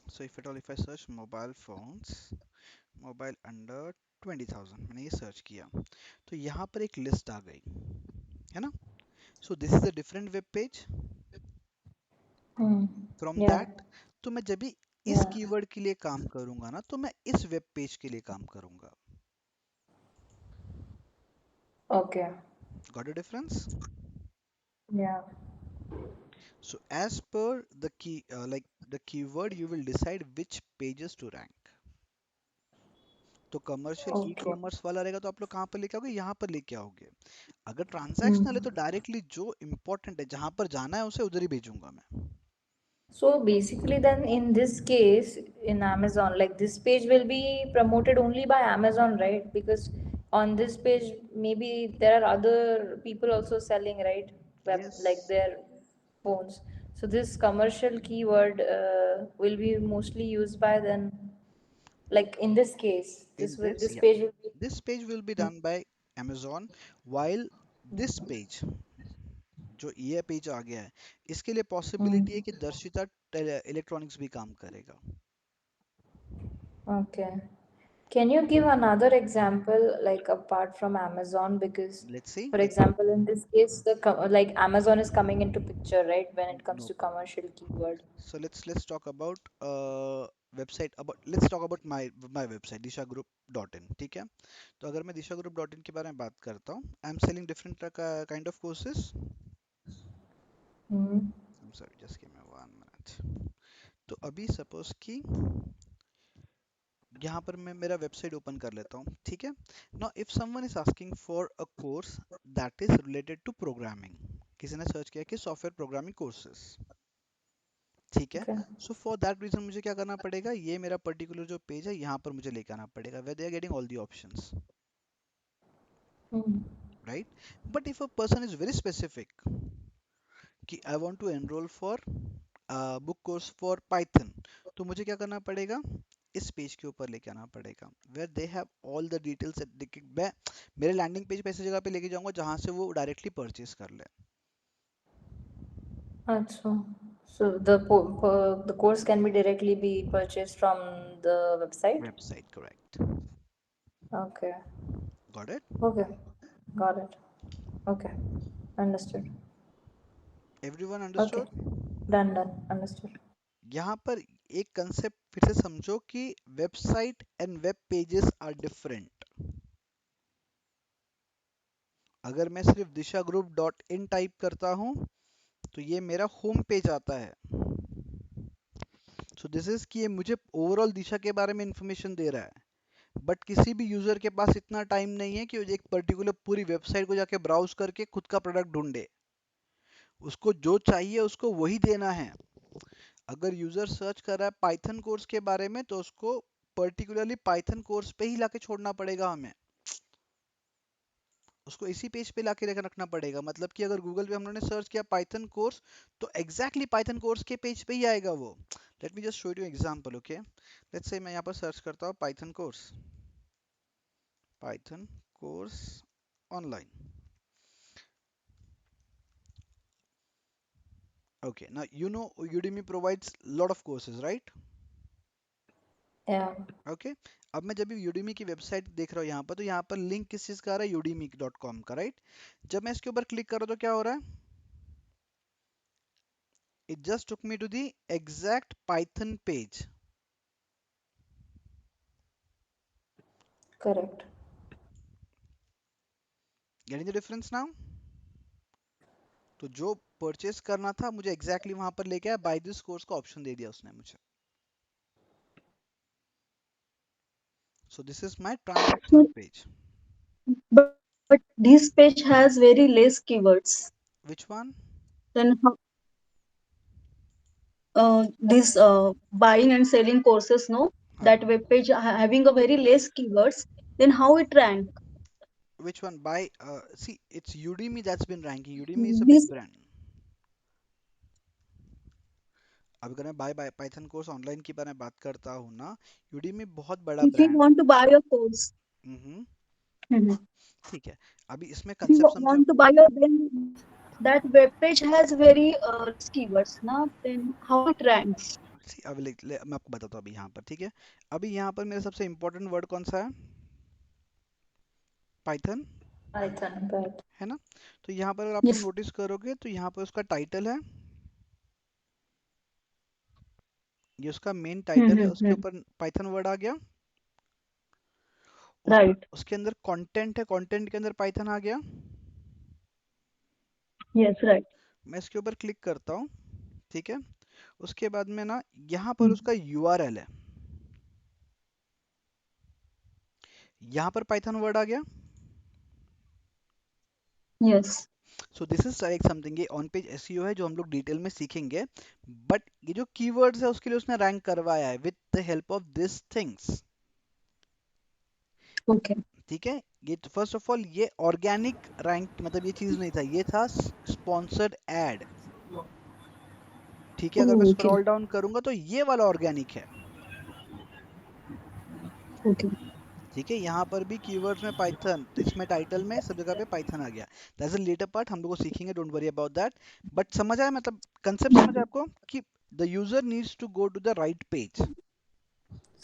So if at all if I search mobile under 20,000, मैंने ये search किया, तो यहाँ पर एक list आ गई, है ना? So this is a different web page Hmm. from Yeah. that. तो मैं जब भी इस Yeah. कीवर्ड के लिए काम करूंगा ना, तो मैं इस वेब पेज के लिए काम करूंगा. Okay. Got a difference? Yeah. So as per the key, like the keyword, you will decide which pages to rank. तो कमर्शियल ई Okay. कॉमर्स वाला रहेगा तो आप लोग कहाँ पर लेके आओगे, यहाँ पर लेके आओगे. अगर ट्रांजैक्शनल है Hmm. तो डायरेक्टली जो इम्पोर्टेंट है जहां पर जाना है उसे उधर ही भेजूंगा मैं. So basically, then in this case, in Amazon, like this page will be promoted only by Amazon, right? Because on this page, maybe there are other people also selling, right? Like Yes. their phones. So this commercial keyword will be mostly used by then, like in this case, In this, this yeah, page will be. this page will be done by Amazon, while this page, जो ये page आ गया है, इसके लिए possibility है Mm. कि दर्शिता electronics भी काम करेगा. Okay. Can you give another example, like apart from Amazon? Because, Let's see, for let's example, in this case, like Amazon is coming into picture, right? When it comes no to problem. commercial keyword. So let's talk about website, about let's talk about my website dishagroup.in. ठीक है, तो अगर मैं dishagroup.in के बारे में बात करता हूँ, I am selling different kind of courses. Hmm. I'm sorry, just give me 1 minute. तो अभी सपोज कि यहाँ पर मैं मेरा वेबसाइट ओपन कर लेता हूँ, ठीक है. Now if someone is asking for a course that is related to programming, किसी ने सर्च किया कि सॉफ्टवेयर प्रोग्रामिंग कोर्सेज, ठीक है. Okay. So for that reason मुझे क्या करना पड़ेगा, ये मेरा पर्टिकुलर जो पेज है यहाँ पर मुझे लेके आना पड़ेगा, where they are getting all the options, Hmm. Right. But if a person is very specific कि I want to enrol for book course for Python, तो मुझे क्या करना पड़ेगा, इस पेज के ऊपर लेके आना पड़ेगा, where they have all the details. मैं मेरे लैंडिंग पेज पे ऐसी जगह पे लेके जाऊंगा जहां से वो डायरेक्टली परचेज कर ले. Achha. So the course can be directly be purchased from the website. Website, correct. Okay. Got it? Okay. Got it. Okay. Understood. Everyone Okay. Understood? Done. Done. Understood. यहाँ पर एक कंसेप्ट फिर से समझो कि website and web pages are different. अगर मैं सिर्फ Disha group dot in type करता हूँ तो ये मेरा होम पेज आता है. सो दिस इज कि ये मुझे ओवरऑल दिशा के बारे में इंफॉर्मेशन दे रहा है, बट किसी भी यूजर के पास इतना टाइम नहीं है कि वो एक पर्टिकुलर पूरी वेबसाइट को जाके ब्राउज करके खुद का प्रोडक्ट ढूंढे. उसको जो चाहिए उसको वही देना है. अगर यूजर सर्च कर रहा है पाइथन कोर्स के बारे में तो उसको पर्टिकुलरली पाइथन कोर्स पे ही लाके छोड़ना पड़ेगा हमें, उसको इसी पेज पे लाके रखना पड़ेगा. मतलब कि अगर गूगल पे हम लोगों ने सर्च किया पाइथन कोर्स तो एग्जैक्टली पाइथन कोर्स के पेज पे ही आएगा वो. Let me just show you example, okay. Let's say मैं यहाँ पर सर्च करता हूँ Python course, Python course online. Okay, now you know Udemy provides lot of courses, right? Yeah. Okay अब मैं जब भी Udemy की वेबसाइट देख रहा हूँ यहाँ पर, तो यहाँ पर लिंक किस चीज़ का आ रहा है, udemy.com का, राइट? जब मैं इसके ऊपर क्लिक कर रहा हूँ तो क्या हो रहा है, it just took me to the exact Python page. Correct. Getting the difference now? तो जो परचेस करना था मुझे एग्जैक्टली वहां पर लेके आया, बाय दिस कोर्स का ऑप्शन दे दिया उसने मुझे. सो this is my transactional page. But this page has very less keywords. Which one? Then how, this buying and selling courses, no, that हाँ. web page having a very less keywords. Then how it rank? Which one? By see, it's Udemy that's been ranking. Udemy is a big This brand. अब अगर मैं bye Python course online की बारे में बात करता हूँ ना, Udemy बहुत बड़ा if you brand want to buy a course, है. Mhm. ठीक है, अभी इसमें if you कंसेप्ट समझो. want to buy a, then that web page has very less keywords, na? Then how it ranks? See, अभी मैं आपको बताता हूँ अभी यहाँ पर, ठीक है. अभी यहाँ पर मेरा सबसे इम्पोर्टेंट वर्ड कौन सा है, पाइथन, Python, right. है ना? तो यहाँ पर अगर आप लोग Yes. नोटिस करोगे तो यहाँ पर उसका टाइटल है, ये उसका मेन टाइटल है, उसके Mm-hmm. ऊपर पाइथन वर्ड आ गया. Right. उसके अंदर कंटेंट है, कंटेंट के अंदर पाइथन आ गया. Yes, right. मैं इसके ऊपर क्लिक करता हूँ, ठीक है. उसके बाद में ना यहाँ पर उसका URL है, यहाँ पर पाइथन वर्ड आ गया. Yes. So this is like something, ये ऑन पेज एसईओ है जो हम लोग डिटेल में सीखेंगे. बट ये जो कीवर्ड्स है उसके लिए उसने रैंक करवाया है with the help of this things. Okay. ठीक है, ये फर्स्ट ऑफ ऑल ये ऑर्गेनिक रैंक, मतलब ये चीज नहीं था, ये था स्पॉन्सर्ड एड. ठीक है, अगर मैं Oh, okay. स्क्रॉल डाउन करूंगा तो ये वाला ऑर्गेनिक है. Okay. ठीक है, यहाँ पर भी कीवर्ड्स में पाइथन, इसमें टाइटल में सब जगह पे पाइथन आ गया. दैट्स अ लेटर पार्ट, हम लोग को सीखेंगे, don't worry about that. But समझ आया, मतलब कंसेप्ट समझ आया आपको कि the user needs to go to the right page.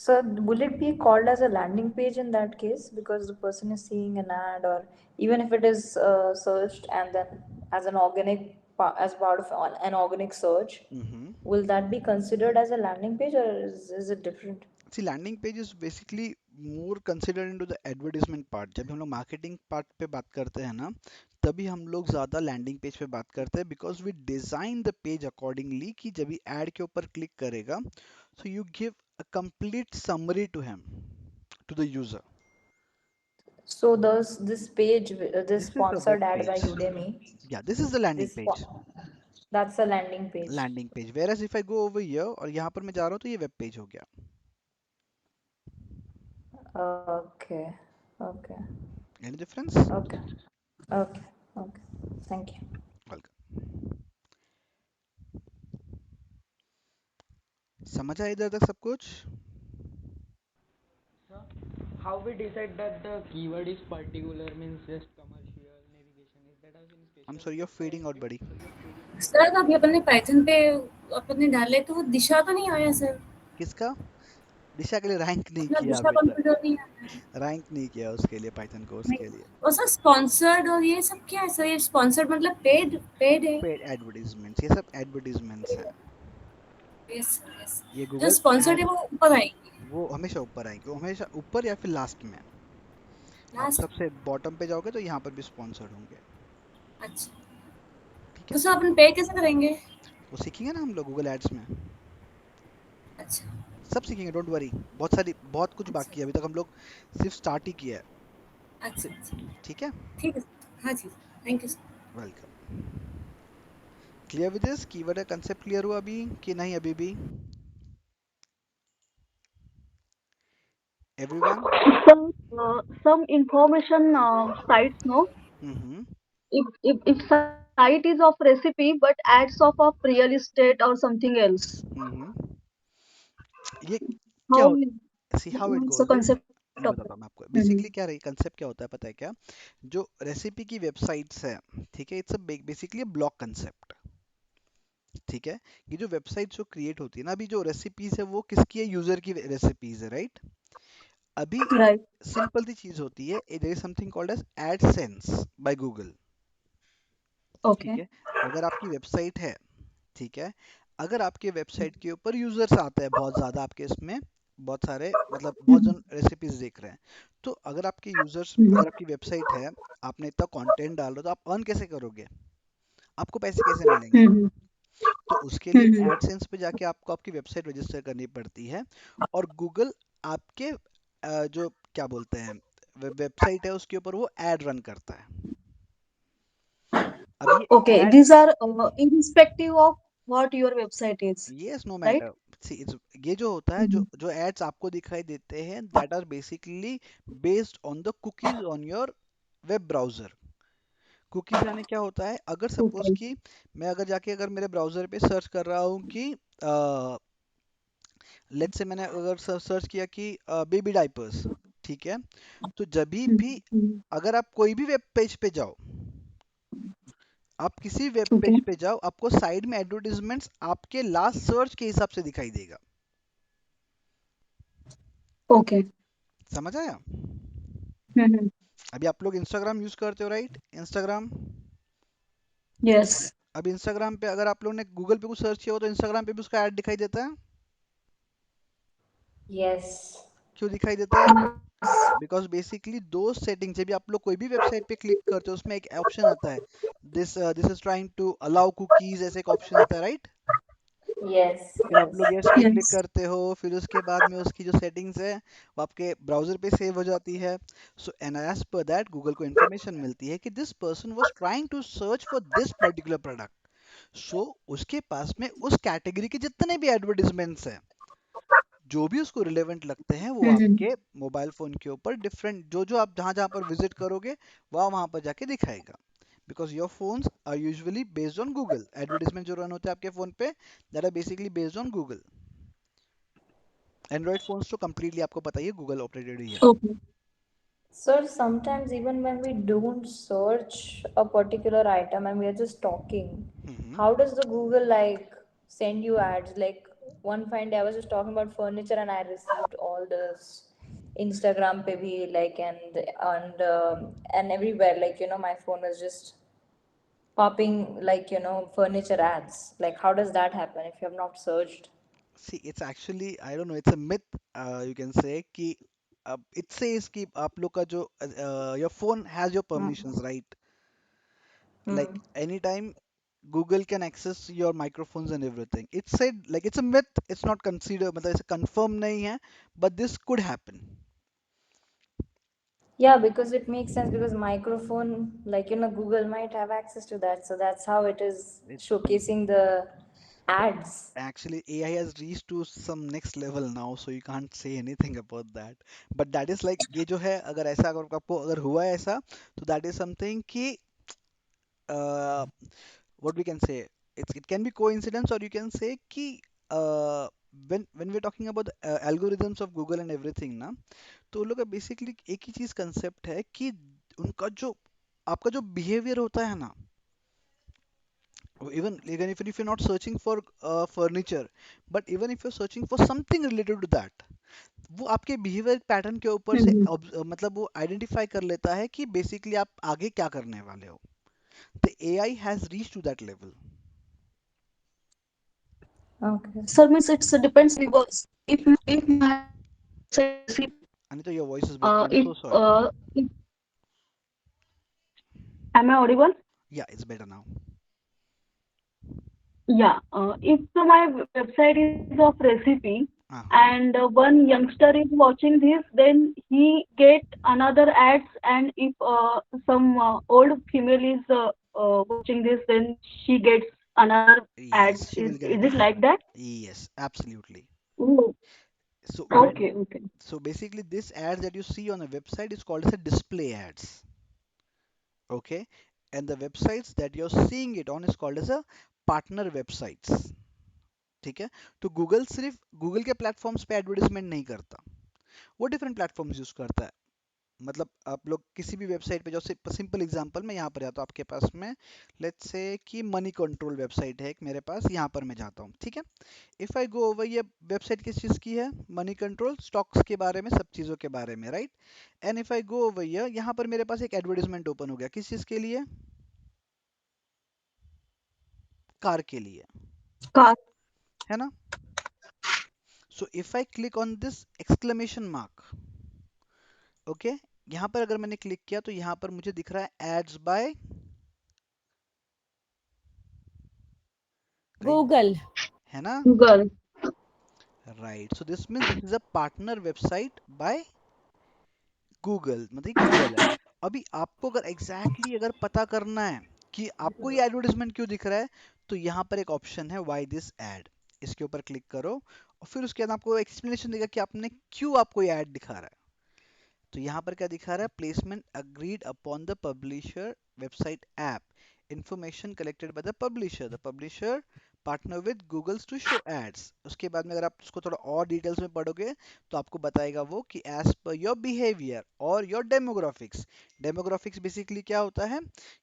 So, will it be called as a landing page in that case because the person is seeing an ad, or even if it is searched and then as an organic as part of an organic search, will that be considered as a landing page, or is it different? See landing page is basically more considered into the advertisement part. जब हम लोग marketing part पे बात करते हैं ना, तभी हम लोग ज़्यादा लैंडिंग पेज पे बात करते हैं, because we design the page accordingly कि जब भी ऐड के ऊपर क्लिक करेगा so you give a complete summary to him, to the user. So, does this page, this This is the web sponsored ad by page. Udemy, Yeah, this is the landing this page. that's a landing page. Landing page. Whereas if I go over here और यहाँ पर मैं जा रहा हूँ तो ये web page हो गया. Okay. Okay. Any difference? Okay. Okay. Okay. Thank you. Welcome. समझ आया इधर तक सब कुछ? Sir, how we decide that the keyword is particular means just commercial navigation? Is that also in special? I'm sorry, you're fading out, buddy. Sir अभी अपन ने Python पे अपन ने डाले तो वो दिशा तो नहीं आया सर, किसका? दिशा के लिए रैंक नहीं अपना किया दिशा अभी तक. कंप्यूटर नहीं आया. रैंक नहीं किया उसके लिए, पाइथन कोर्स के लिए. और सर स्पॉन्सर्ड और ये सब क्या है सर, ये स्पॉन्सर्ड मतलब पेड पेड है. पेड एडवर्टाइजमेंट्स, ये सब एडवर्टाइजमेंट्स हैं. यस यस, ये जो गूगल स्पॉन्सर्ड है वो ऊपर आएगी. वो हमेशा ऊपर आएंगे, वो हमेशा ऊपर या फिर लास्ट में. आप लास्ट. सबसे बॉटम पे जाओगे तो यहाँ पर भी स्पॉन्सर्ड होंगे. अच्छा, ठीक तो है, सर अपन पे कैसे करेंगे? वो सीखेंगे ना हम लोग गूगल एड्स में. अच्छा सब सीखेंगे, डोंट वरी. बहुत कुछ बाकी है, अभी तक हम लोग सिर्फ स्टार्ट ही किया है. अच्छा अच्छा, ठीक है, ठीक है. हाँ जी, thank you sir. Welcome. Clear with this keyword का कंसेप्ट क्लियर हुआ अभी कि नहीं अभी भी? Everyone? Some information sites, no. Hmm. If site is of recipe but ads of real estate or something else, ये क्या how होता है? See how it what's the goes is, concept? मैं Okay. बताता हूँ मैं आपको Mm-hmm. बेसिकली क्या रही कंसेप्ट क्या होता है पता है क्या? जो रेसिपी की वेबसाइट्स है, ठीक है, इट्स बेसिकली ब्लॉक कंसेप्ट। ठीक है, ये जो वेबसाइट जो क्रिएट होती है ना, अभी जो रेसिपीज है वो किसकी है? यूजर की रेसिपीज है, राइट? अभी Right. सिंपल सी चीज होती है, there is something called as AdSense by Google. ठीक Okay. है, अगर आपकी वेबसाइट है, ठीक है, अगर आपके वेबसाइट के ऊपर यूजर्स आते हैं बहुत ज़्यादा, आपके इसमें बहुत सारे मतलब बहुत Mm-hmm. जन रेसिपीज देख रहे हैं, तो अगर आपके यूजर्स, Mm-hmm. अगर आपकी वेबसाइट है, आपने इतना कंटेंट डाल रहे हो, तो आप अर्न कैसे करोगे? आपको पैसे कैसे मिलेंगे? Mm-hmm. तो उसके लिए Mm-hmm. एडसेंस पे जाके आपको आपकी वेबसाइट रजिस्टर करनी पड़ती है, और गूगल आपके जो क्या बोलते हैं वेबसाइट है उसके ऊपर वो एड रन करता है। अब ये Okay. Ad, These are irrespective of what your website is, yes no right? Matter, see ये जो होता है, जो Mm-hmm. जो एड्स आपको दिखाई देते हैं, that are basically based on the cookies on your web browser. Cookies यानी क्या होता है? अगर सपोज Okay. कि मैं अगर जाके अगर मेरे ब्राउजर पे सर्च कर रहा हूँ कि लेट्स से मैंने अगर सर्च किया कि बेबी डाइपर्स, ठीक है, तो जब भी Mm-hmm. अगर आप कोई भी वेब पेज पे जाओ, आप किसी वेब Okay. पेज पे जाओ, आपको साइड में एडवर्टीजमेंट्स आपके लास्ट सर्च के हिसाब से दिखाई देगा। Okay. समझ आया? Mm-hmm. अभी आप लोग इंस्टाग्राम यूज करते हो, राइट? Instagram, Yes. अब इंस्टाग्राम पे अगर आप लोगों ने गूगल पे कुछ सर्च किया हो तो इंस्टाग्राम पे भी उसका ऐड दिखाई देता है। Yes. क्यों दिखाई देता है? बिकॉज बेसिकली दो सेटिंग, जब भी आप लोग कोई भी वेबसाइट पे क्लिक करते हो, उसमें एक ऑप्शन आता है, this is trying to allow cookies, ऐसे एक ऑप्शन आता है, राइट? Yes. फिर आप लोग यस पे क्लिक Yes. करते हो, फिर उसके बाद में उसकी जो सेटिंग्स है वो आपके ब्राउजर पे सेव हो जाती है। So and as per that Google को इन्फॉर्मेशन मिलती है कि this person was trying to search for this particular product. So उसके पास में उस कैटेगरी के जितने भी एडवर्टीजमेंट्स हैं, जो भी उसको रिलेवेंट लगते हैं, वो Mm-hmm. आपके मोबाइल फोन के ऊपर डिफरेंट, जो जो आप जहाँ जहाँ पर विजिट करोगे वहाँ वहाँ पर जाके दिखाएगा। Because your phones are usually based on Google, advertisement जो रन होते हैं आपके फोन पे, that are basically based on Google. Android phones तो कम्प्लीटली आपको पता ही है गूगल ऑपरेटेड ही है। Okay. Sir, sometimes even when we don't search a particular item and we are just talking, hmm. how does the Google like send you ads? Like one fine day I was just talking about furniture and I received all this Instagram pe bhi, like and everywhere, like my phone is just popping, like furniture ads. Like how does that happen if you have not searched? See it's actually I don't know, it's a myth, you can say कि it says कि आप लोग का जो your phone has your Hmm. Permissions, right? Hmm. Like anytime Google can access your microphones and everything. It's said like it's a myth. It's not considered, मतलब इसे confirm नहीं है, but this could happen. Yeah, because it makes sense because microphone, like Google might have access to that. So that's how it is It, showcasing the ads. actually AI has reached to some next level now, so you can't say anything about that. But that is like ये जो है, अगर ऐसा अगर आपको अगर हुआ है ऐसा, तो that is something कि uh, what we can say, it can be coincidence, or you can say कि uh, when we're talking about the algorithms of Google and everything ना, तो उन लोग का बेसिकली एक ही चीज कंसेप्ट है कि उनका जो आपका जो बिहेवियर होता है ना, even if you're not searching for furniture, but even if you're searching for something related to that, वो आपके बिहेवियर पैटर्न के ऊपर से Mm-hmm. मतलब वो आइडेंटिफाई कर लेता है कि बेसिकली आप आगे क्या करने वाले हो। The AI has reach to that level. Okay. So means it's depends because if my website, Anita, your voice is breaking, I am if so sorry. if am I audible? या it's better now. Yeah. If my website is of recipe हाँ हाँ। and one youngster is watching this, then he get another ads, and if some old female is watching this, then she gets another ads. Yes, she will get a Is it like different. that? Yes, absolutely. Oh, So when, okay, okay. so basically this ads that you see on a website is called as a display ads. Okay, and the websites that you're seeing it on is called as a partner websites। ठीक है, तो Google सिर्फ Google के platforms पे advertisement नहीं करता, वो different platforms use करता है। मतलब आप लोग किसी भी वेबसाइट पे, जो सिंपल एग्जांपल मैं यहाँ पर जाता हूँ आपके पास में, लेट्स से कि मनी कंट्रोल वेबसाइट है एक मेरे पास, यहाँ पर मैं जाता हूँ, ठीक है। इफ आई गो ओवर, ये वेबसाइट किस चीज़ की है? मनी कंट्रोल, स्टॉक्स के बारे में, सब चीज़ों के बारे में, right. And if I go over यहाँ पर मेरे पास एक एडवर्टीजमेंट ओपन हो गया, किस चीज़ के लिए? कार के लिए, car. है ना। So if I click on this exclamation mark, okay, यहाँ पर अगर मैंने क्लिक किया तो यहाँ पर मुझे दिख रहा है एड्स बाय Google. है ना, Google. Right. So this means this is a partner website by Google, मतलब गूगल है। अभी आपको अगर अगर पता करना है कि आपको ये एडवर्टाइजमेंट क्यों दिख रहा है, तो यहाँ पर एक ऑप्शन है व्हाई दिस एड, इसके ऊपर क्लिक करो और फिर उसके बाद आपको एक्सप्लेनेशन देगा कि आपने क्यों, आपको ये ऐड दिखा रहा है। तो यहाँ पर क्या दिखा रहा है? Placement agreed upon the publisher website app, information collected by the publisher partner with Google's to show ads. उसके बाद में अगर आप उसको थोड़ा और डिटेल्स में पढ़ोगे तो आपको बताएगा वो कि एज पर योर बिहेवियर और योर डेमोग्राफिक्स। डेमोग्राफिक्स बेसिकली क्या होता है?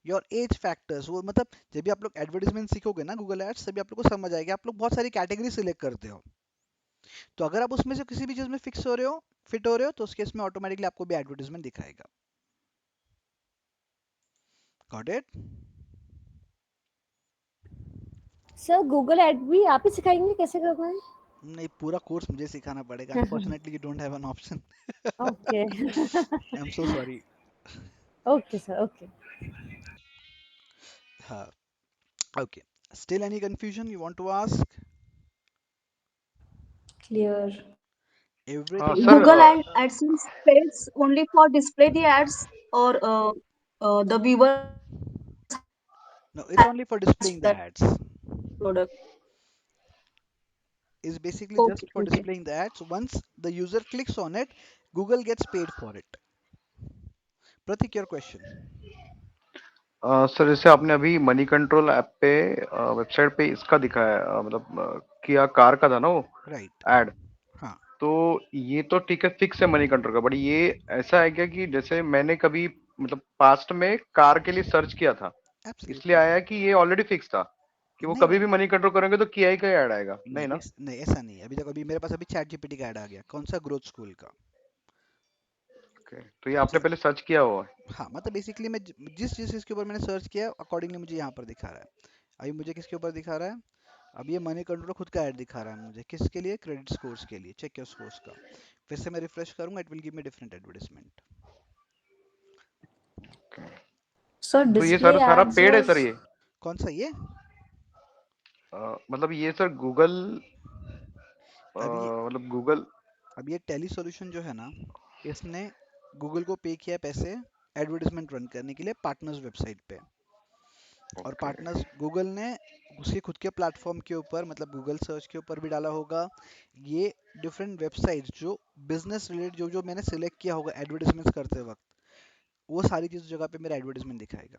Your age factors. वो मतलब जब भी आप लोग एडवर्टीजमेंट सीखोगे ना गूगल एड्स, तभी आप लोग को समझ आएगा। आप लोग बहुत सारी कैटेगरी सिलेक्ट करते हो, तो अगर आप उसमें से किसी भी चीज में फिक्स हो रहे हो, फिट हो रहे हो, तो उस केस में ऑटोमेटिकली आपको भी एडवर्टीजमेंट दिखाएगा। Got it? Sir Google ad भी आप ही सिखाएंगे कैसे करना है? नहीं, पूरा कोर्स मुझे सिखाना पड़ेगा। Unfortunately you don't have an option. Okay I am so sorry. Okay sir okay. हाँ, okay. Still any confusion you want to ask? Clear. Everything sir Google and AdSense pays only for display the ads, or the viewers no, it's only for has displaying the that ads, product. is basically Okay, just for okay. displaying the ads. Once the user clicks on it, Google gets paid for it. Pratik, your question. Sir जैसे आपने अभी money control app पे website पे इसका दिखाया मतलब किया car का था ना वो Right. एड। हाँ, तो ये तो ठीक है, फिक्स है मनी कंट्रोल का, बट ये ऐसा है क्या कि जैसे मैंने कभी मतलब पास्ट में कार के लिए सर्च किया था, इसलिए absolutely. आया कि ये ऑलरेडी फिक्स था कि वो नहीं कभी भी नहीं मनी कंट्रोल करेंगे तो किया ही का ऐड आएगा, नहीं ना? नहीं, ऐसा नहीं है। अभी तक, अभी मेरे पास अभी चैट जीपीटी का ऐड आ गया, कौन सा? ग्रोथ स्कूल का। ओके, तो ये आपने अच्छा, पहले सर्च किया हुआ है? हाँ, मतलब बेसिकली मैं जिस जिस चीज़ के ऊपर मैंने सर्च किया अकॉर्डिंगली मुझे यहाँ पर दिखा रहा है। अभी मुझे किसके ऊपर दिखा रहा है? अब ये मनी कंट्रोल खुद का ऐड दिखा रहा है मुझे, किसके लिए? क्रेडिट स्कोर्स के लिए, चेक योर स्कोर्स का। फिर से मैं रिफ्रेश करूंगा, it will give me different advertisement. So तो ये सर display सारा ads पेड है सर was ये? कौन सा ये? मतलब ये सर गूगल अभी मतलब गूगल। अब ये टेली सॉल्यूशन जो है ना, इसने गूगल को पे किया पैसे एडवर्टाइजमेंट रन करने के लिए पार्टनर्स वेबसाइट पे। और ओके, पार्टनर्स गूगल ने उसके खुद के प्लेटफॉर्म के ऊपर, मतलब गूगल सर्च के ऊपर भी डाला होगा। ये डिफरेंट वेबसाइट्स जो बिजनेस रिलेटेड, जो जो मैंने सिलेक्ट किया होगा एडवर्टाइजमेंट्स करते वक्त, वो सारी चीज़ जगह पे मेरा एडवर्टाइजमेंट दिखाएगा।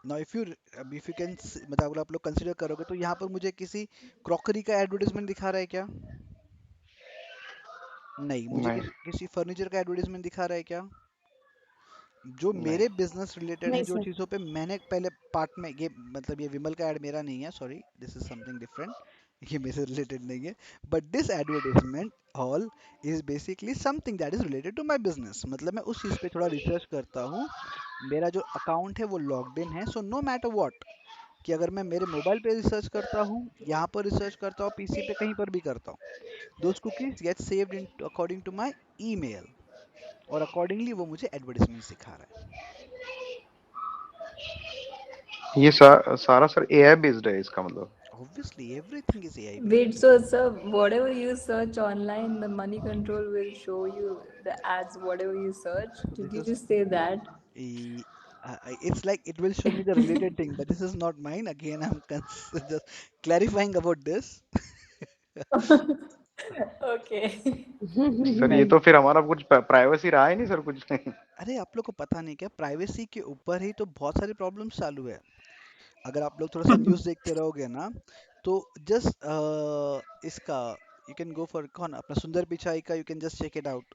नाउ इफ यू कैन, मतलब अगर आप लोग कंसिडर करोगे तो यहाँ पर मुझे किसी क्रॉकरी का एडवर्टाइजमेंट दिखा रहा है क्या? नहीं। मुझे नहीं किसी फर्नीचर का एडवर्टाइजमेंट दिखा रहा है क्या? जो नहीं। मेरे बिजनेस रिलेटेड है, नहीं जो सर. चीज़ों पे मैंने पहले पार्ट में, ये मतलब ये विमल का ऐड मेरा नहीं है, sorry, this is something different. ये मेरे से रिलेटेड नहीं है। But this advertisement whole is basically something that is related to my business. मतलब मैं उस चीज़ पे थोड़ा रिसर्च करता हूँ। मेरा जो अकाउंट है वो लॉग्ड इन है, सो नो मैटर व्हाट, कि अगर मैं मेरे मोबाइल पे रिसर्च करता हूँ, यहाँ पर रिसर्च करता हूँ, पीसी पे कहीं पर भी करता हूँ, those cookies get saved in according to my email, और अकॉर्डिंगली वो मुझे एडवर्टाइजमेंट दिखा रहा है। ये सारा सर एआई बेस्ड है इसका मतलब? Obviously, everything is AI wait, based. so sir, whatever you search online, the money control will show you the ads, whatever you search. Did This you is just say that? e- it's like it will show me the related thing, but this is not mine. Again, I'm just clarifying about this. Okay. Sir ये मैं तो फिर हमारा कुछ privacy रहा ही नहीं sir कुछ। अरे आप लोग को पता नहीं क्या, प्राइवेसी के ऊपर ही तो बहुत सारे प्रॉब्लम्स चालू है। अगर आप लोग थोड़ा सा न्यूज़ देखते रहोगे ना, तो जस्ट इसका यू कैन गो फॉर कौन अपना सुंदर पिचाई का, you can just check it out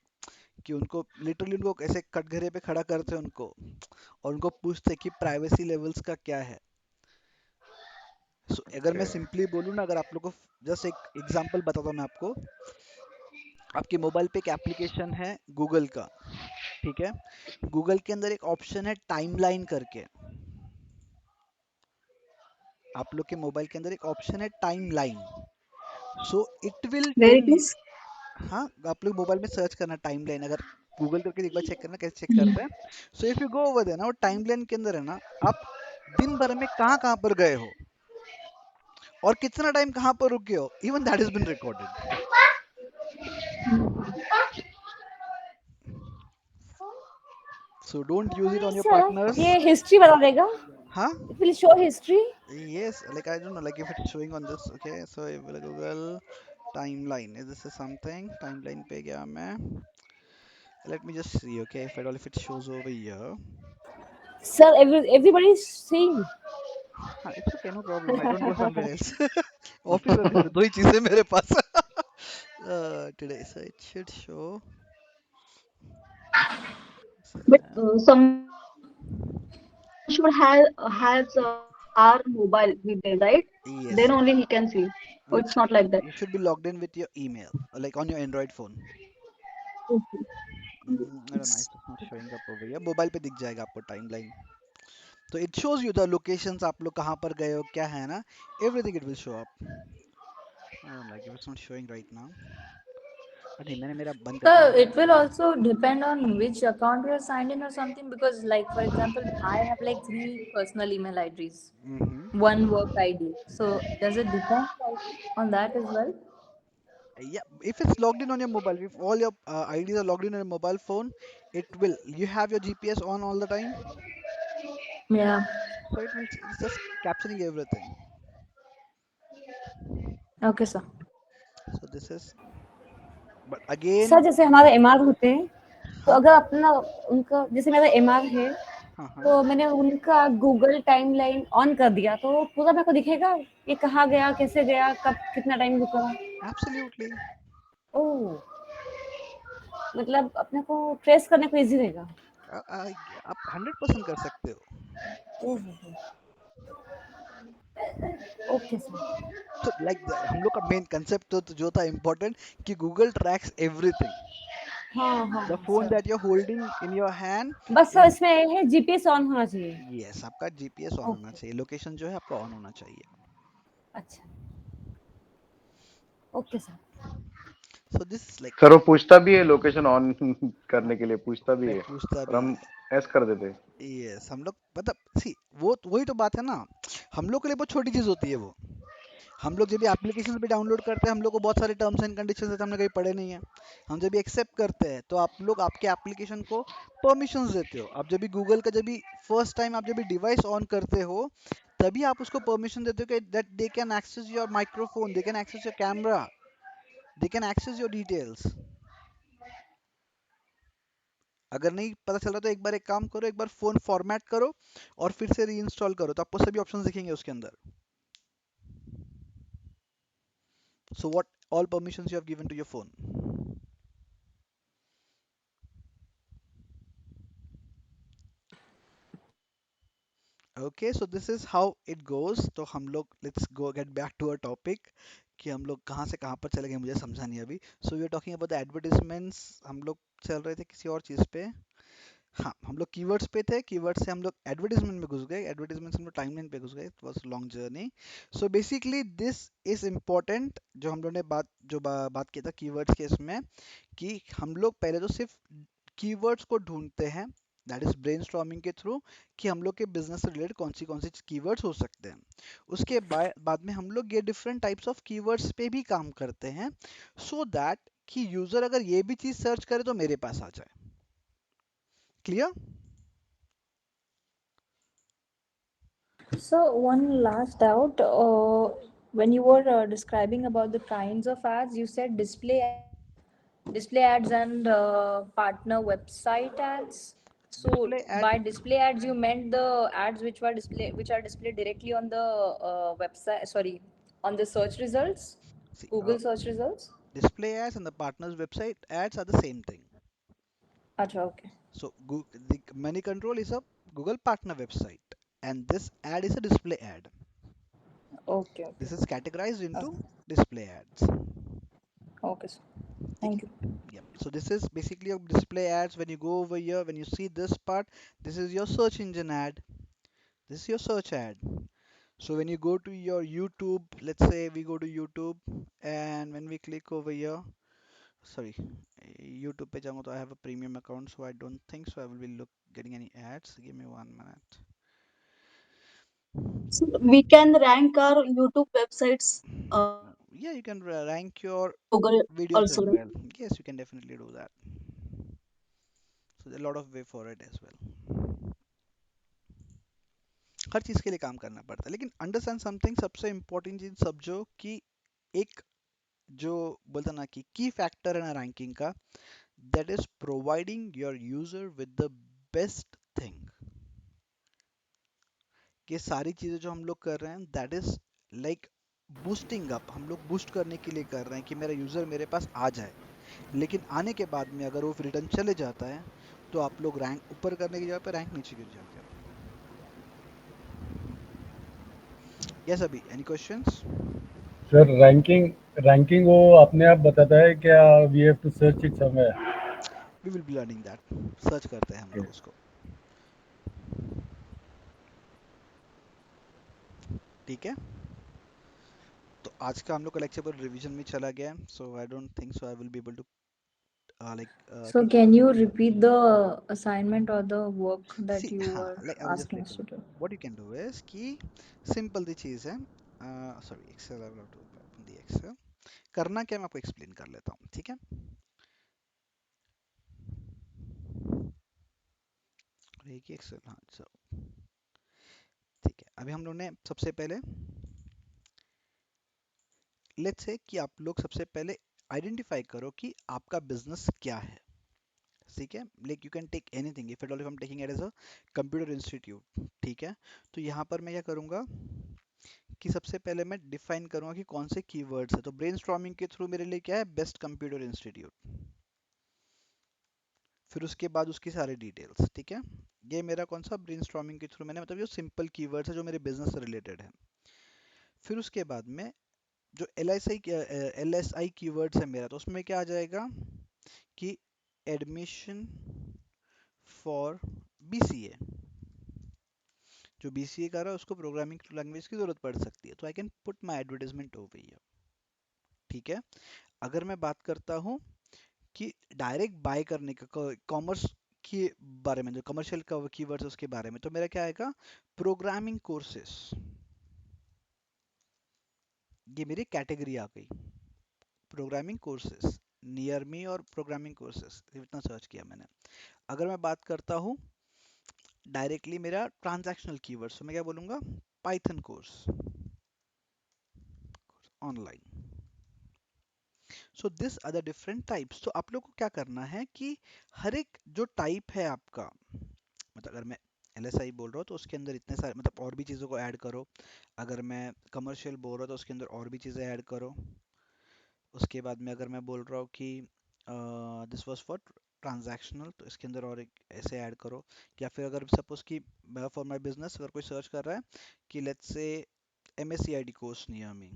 कि उनको लिटरली उनको ऐसे कटघरे पे खड़ा करते हैं उनको और उनको पूछते हैं कि प्राइवेसी लेवल्स का क्या है। सो अगर मैं Okay. सिंपली बोलूँ ना, अगर आप लोग को जस्ट एक एग्जांपल बताता हूँ मैं आपको। आपके मोबाइल पे एक एप्लीकेशन है गूगल का, ठीक है। गूगल के अंदर एक ऑप्शन है टाइमलाइन करके। आप लोग के मोबाइल के अंदर एक ऑप्शन है timeline. So it will Where it tell you, is? हाँ आप लोग मोबाइल में सर्च करना टाइमलाइन, अगर गूगल करके एक बार चेक करना कैसे चेक करते हैं। So if you go over there ना, वो टाइमलाइन के अंदर है ना, आप दिन भर में कहाँ कहाँ पर गए हो और कितना टाइम कहाँ पर रुके हो, even that is been recorded. So don't use it on your sir partners. ये हिस्ट्री बता देगा? हाँ, it will show history? yes, like I don't know, like if it's showing on this, okay, so if like Google timeline, is this is something timeline पे गया मैं, let me just see, okay, if at all if it shows over here. Sir everybody is seeing. हाँ, it's okay, no problem, I don't go somewhere else. Office work में दो ही चीजें मेरे पास। today so it should show But Sam. some should have has our mobile with them, right? Then Yes, only he can see. Oh, which it's not like that. you should be logged in with your email, like on your Android phone. Okay. I don't know, it's not showing up over here, mobile पे दिख जाएगा आपको timeline. तो it shows you the locations, आप लोग कहाँ पर गए हो क्या है ना, everything it will show up. I don't like if it's not showing right now. नहीं, मैंने मेरा बंद So करके रखा it will also depend on which account you're signed in or something, because like for example, I have like 3 personal email IDs, है। one work ID. So does it depend like on that as well? Yeah, if it's logged in on your mobile, if all your IDs are logged in on your mobile phone, it will, you have your GPS on all the time, Yeah. so it will, it's just capturing everything. Okay, sir. So this is, but again, sir जैसे हमारे MR होते हैं, तो हाँ अगर अपना उनका जैसे मेरा एमआर है, हाँ हाँ, तो मैंने उनका गूगल टाइमलाइन ऑन कर दिया तो वो पूरा मेरे को दिखेगा, ये कहाँ गया, कैसे गया, कब कितना टाइम रुका। एब्सोल्युटली। ओह, मतलब अपने को ट्रेस करने को इजी रहेगा। आप 100% कर सकते हो। Okay sir. तो लाइक हम लोग का मेन कंसेप्ट तो जो था इम्पोर्टेंट, कि गूगल ट्रैक्स एवरीथिंग, हाँ हाँ the phone sir, that you are holding in your hand बस सर इज, इसमें ये है जीपीएस ऑन होना चाहिए। यस, आपका जीपीएस ऑन होना ओके, चाहिए, लोकेशन जो है आपका ऑन होना चाहिए। अच्छा, okay sir. So this like, sir वो पूछता भी है लोकेशन ऑन करने के लिए, पूछता भी है पूछता और भी हम है। ऐस कर देते हैं। यस, हम लोग मतलब सी, वो वही तो बात है ना, हम लोग के लिए बहुत छोटी चीज होती है वो। हम लोग जब भी एप्लीकेशन भी डाउनलोड करते हैं, हम लोग को बहुत सारे टर्म्स एंड कंडीशंस है, हमने कहीं पढ़े नहीं है। हम जब भी एक्सेप्ट करते हैं तो आप लोग आपके एप्लीकेशन को परमिशंस देते हो। आप जब भी गूगल का जब भी फर्स्ट टाइम आप जब भी डिवाइस ऑन करते हो, तभी आप उसको परमिशन देते हो कि that they can access your microphone, they can access your camera, they can access your details. अगर नहीं पता चल रहा तो एक बार एक काम करो, एक बार फोन फॉर्मेट करो और फिर से रीइंस्टॉल करो, तो आपको सभी ऑप्शंस दिखेंगे उसके अंदर। So what all permissions you have given to your phone. Okay, so this is how it goes. तो हम लोग let's go get back to our topic, कि हम लोग कहाँ से कहाँ पर चले गए मुझे समझा नहीं अभी। So we are talking about the advertisements, हम लोग चल रहे थे किसी और चीज़ पे। हाँ, हम लोग कीवर्ड्स पे थे, कीवर्ड से हम लोग एडवर्टाइजमेंट में घुस गए, एडवर्टाइजमेंट से हम लोग टाइमलाइन पे घुस गए, it was long journey. So basically this is important, जो हम लोग ने बात किया था कीवर्ड्स के इसमें, कि हम लोग पहले तो सिर्फ कीवर्ड्स को ढूंढते हैं, दैट इज ब्रेनस्टॉर्मिंग के थ्रू, कि हम लोग के बिजनेस से रिलेटेड कौन सी कीवर्ड्स हो सकते हैं। उसके बाद में हम लोग ये डिफरेंट टाइप्स ऑफ कीवर्ड्स पे भी काम करते हैं, सो दैट कि यूजर अगर ये भी चीज सर्च करे तो मेरे पास आ जाए। Clear? So one last doubt. When you were describing about the kinds of ads, you said display ads and partner website ads. So display ad, by display ads, you meant the ads which are displayed directly on the website. Sorry, on the search results, see Google search results. display ads and the partner's website ads are the same thing. Acha, okay. So the money control is a Google partner website, and this ad is a display ad. Okay, This okay. is categorized into Okay, display ads. okay, sir. Okay. Thank you. Yep. So this is basically your display ads. When you go over here, when you see this part, this is your search engine ad. This is your search ad. So when you go to your YouTube, let's say we go to YouTube, and when we click over here, sorry, YouTube पे जाऊंगा तो I have a premium account, so I don't think so I will be getting any ads. Give me 1 minute. So we can rank our YouTube websites Yeah, you can rank your Google videos also, as right? well. Yes, you can definitely do that. So there are a lot of way for it as well. हर चीज के लिए काम करना पड़ता है, लेकिन understand something, सबसे important चीज समझो कि एक जो बोलता ना कि की फैक्टर है ना रैंकिंग का, that is providing your user with the best thing. ये सारी चीजें जो हम लोग कर रहे हैं, that is like boosting up. हम लोग बूस्ट करने के लिए कर रहे हैं कि मेरा यूजर मेरे पास आ जाए, लेकिन आने के बाद में अगर वो रिटर्न चले जाता है तो आप लोग रैंक ऊपर करने की जगह पे रैंक नीचे गिर जाते हो. यस अभी any questions? Sir ranking ranking वो अपने आप बताता है क्या? We have to search it somewhere. We will be learning that. Search करते हैं हम लोग उसको. ठीक है, तो आज का हम लोग का लेक्चर पर रिवीजन में चला गया है, so I don't think so I will be able to So can you repeat the assignment or the work that see. you हाँ, were like I will just asking let us you to know do? What you can do is कि simple दी चीज है. Sorry, Excel I will have to open the Excel. करना क्या, मैं आपको explain कर लेता हूँ. ठीक है, एक ही एक्सेल. हाँ सर, ठीक है. अभी हम लोग ने सबसे पहले लेट्स से कि आप लोग सबसे पहले आइडेंटिफाई करो कि आपका बिजनेस क्या है. ठीक है, like you can take anything, if at all, if I am taking it as a computer institute. ठीक है, तो यहाँ पर मैं क्या करूँगा कि सबसे पहले मैं डिफाइन करूँगा कि कौन से कीवर्ड्स है. तो ब्रेनस्टॉर्मिंग के थ्रू मेरे लिए क्या है, बेस्ट कंप्यूटर इंस्टीट्यूट. फिर उसके बाद उसकी सारी डिटेल्स. ठीक है, ये मेरा कौन सा ब्रेनस्टॉर्मिंग के थ्रू मैंने, मतलब जो सिंपल कीवर्ड्स है जो मेरे बिजनेस से रिलेटेड है. फिर उसके बाद में जो एल एस आई कीवर्ड्स है मेरा, तो उसमें क्या आ जाएगा कि एडमिशन फॉर बीसीए. जो बीसीए कर रहा है उसको प्रोग्रामिंग लैंग्वेज की जरूरत पड़ सकती है, तो I can put my advertisement over here. ठीक है, अगर मैं बात करता हूँ कि डायरेक्ट बाय करने का, कॉमर्स के बारे में, जो कमर्शियल कीवर्ड्स उसके बारे में, तो मेरा क्या आएगा, प्रोग्रामिंग कोर्सेस. ये मेरी कैटेगरी आ गई, प्रोग्रामिंग कोर्सेस, नियर मी और प्रोग्रामिंग कोर्सेस, इतना सर्च किया मैंने. अगर मैं बात करता हूँ डायरेक्टली मेरा ट्रांजैक्शनल कीवर्ड्स, तो मैं क्या बोलूँगा, Python course online. So this are the different types. तो आप लोग को क्या करना है कि हर एक जो टाइप है आपका, मतलब अगर मैं LSI बोल रहा हूँ तो उसके अंदर इतने सारे, मतलब और भी चीज़ों को ऐड करो. अगर मैं कमर्शियल बोल रहा हूँ तो उसके अंदर और भी चीज़ें ऐड करो. उसके बाद में अगर मैं बोल रहा हूँ कि दिस वाज फॉर ट्रांजैक्शनल, तो इसके अंदर और एक ऐसे ऐड करो. या फिर अगर सपोज कि फॉर माय बिजनेस अगर कोई सर्च कर रहा है कि let's say MSCID course near me,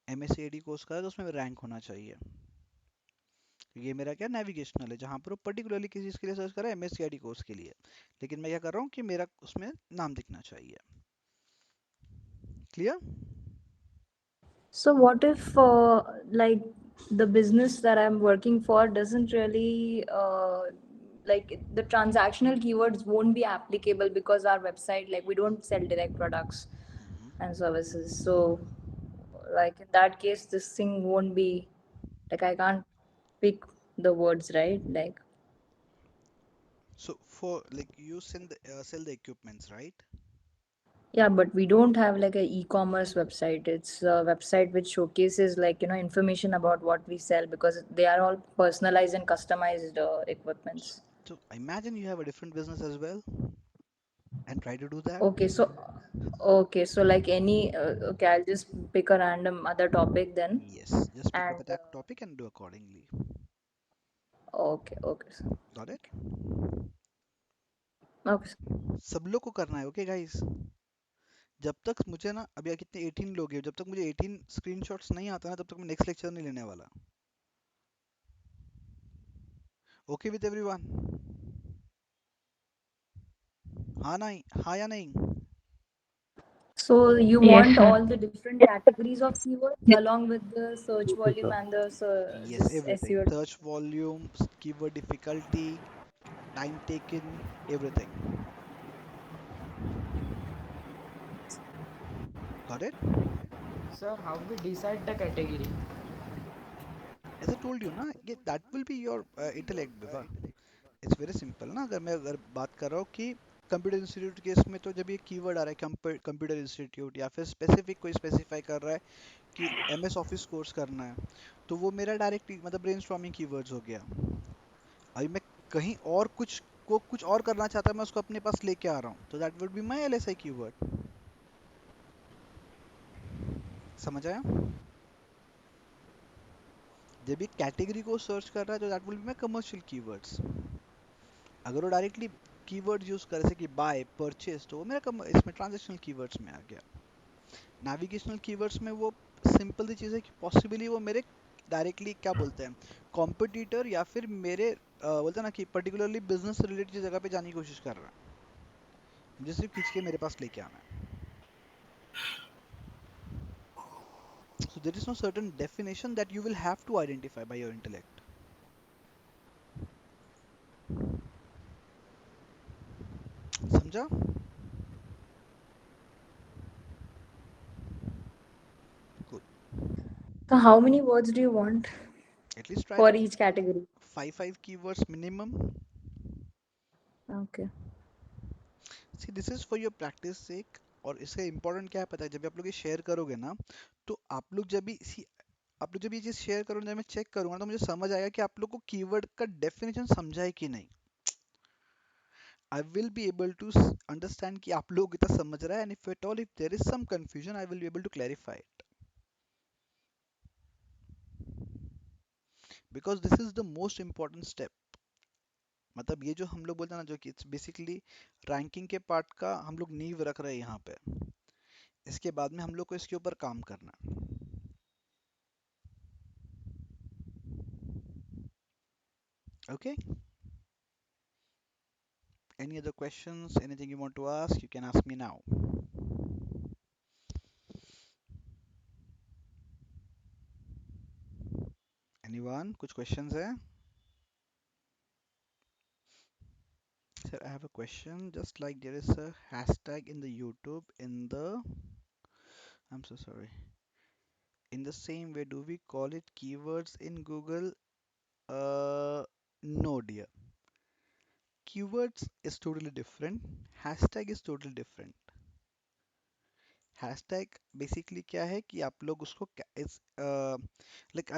MSCID course का है तो उसमें रैंक होना चाहिए. ये मेरा क्या नेविगेशनल है, जहाँ पर वो पर्टिकुलरली किसी चीज़ के लिए सर्च कर रहा है, MSCID कोर्स के लिए, लेकिन मैं क्या कर रहा हूँ कि मेरा उसमें नाम दिखना चाहिए. Clear? So what if like the business that I'm working for doesn't really like the transactional keywords won't be applicable because our website, like we don't sell direct products and services. So like in that case this thing won't be, like I can't pick the words, right? Like So for like you sell the equipments, right? yeah, but we don't have like a e-commerce website. It's a website which showcases like, you know, information about what we sell because they are all personalized and customized equipments. So I imagine you have a different business as well. and try to do that. Okay, so like any, okay, I'll just pick a random other topic then. Yes, just pick up And a topic and do accordingly. okay, okay, Got it? okay. सब लोग को करना है, okay guys? जब तक मुझे ना, अभी कितने 18 लोग हैं, जब तक मुझे 18 स्क्रीनशॉट्स नहीं आता ना, तब तक मैं नेक्स्ट लेक्चर नहीं लेने वाला. Okay with everyone? हाँ नहीं, हाँ या नहीं? So you Yes, want sir. all the different categories of keywords along with the search Okay, volume sir. and the Yes, this everything. SEO. Search volume, keyword difficulty, time taken, everything. Got it? Sir, how we decide the category? As I told you ना, ये that will be your intellect, Biba. It's very simple ना. अगर बात कर रहा हूँ कि computer institute case में, तो जब ये कीवर्ड आ रहा है कंप्यूटर इंस्टीट्यूट, या फिर स्पेसिफिक कोई स्पेसिफाई कर रहा है कि एमएस ऑफिस कोर्स करना है, तो वो मेरा डायरेक्ट मतलब ब्रेनस्टॉर्मिंग कीवर्ड्स हो गया. अभी मैं कहीं और कुछ और करना चाहता, मैं उसको अपने पास लेके आ रहा हूँ, तो that would be my LSI keyword. समझ आया? जब ये कैटेगरी को सर्च कर रहा है, तो that will be my commercial keywords. अगर वो डायरेक्टली कीवर्ड यूज करे, जैसे कि बाय, परचेज, तो वो मेरा इसमें ट्रांजैक्शनल कीवर्ड्स में आ गया. नेविगेशनल कीवर्ड्स में वो सिंपल सी चीज़ है कि पॉसिबली वो मेरे डायरेक्टली क्या बोलते हैं, कॉम्पिटिटर, या फिर मेरे बोलते हैं ना कि पर्टिकुलरली बिजनेस से रिलेटेड जगह पे जाने की कोशिश कर रहा है, मुझे सिर्फ खींच के मेरे पास लेके आना है. So there is no certain definition that you will have to identify by your intellect. समझा? Cool. So how many words do you want At least try for for each category? five keywords minimum. Okay. See, this is for your practice sake. और इसका important क्या है पता है, जब आप लोग ये शेयर करोगे ना, तो आप लोग जब भी आप लोग जब ये चीज़ शेयर करोगे, जब मैं चेक करूंगा, तो मुझे समझ आएगा कि आप लोग को कीवर्ड का डेफिनेशन समझा है कि नहीं. I will be able to understand कि आप लोग इतना समझ रहा है, and if at all if there is some confusion, I will be able to clarify it. Because this is the most important step. मतलब ये जो हम लोग बोलते हैं ना, जो कि इट्स बेसिकली रैंकिंग के पार्ट का हम लोग नींव रख रहे हैं यहाँ पे. इसके बाद में हम लोग को इसके ऊपर काम करना है. Okay? Any other questions? Anything you want to ask? You can ask me now. Anyone? कुछ questions है? Sir, I have a question. Just like there is a hashtag in the YouTube in the, I'm so sorry. In the same way, do we call it keywords in Google? No, dear. Keywords is totally different. Hashtag is totally different. Hashtag basically क्या है कि आप लोग उसको इस like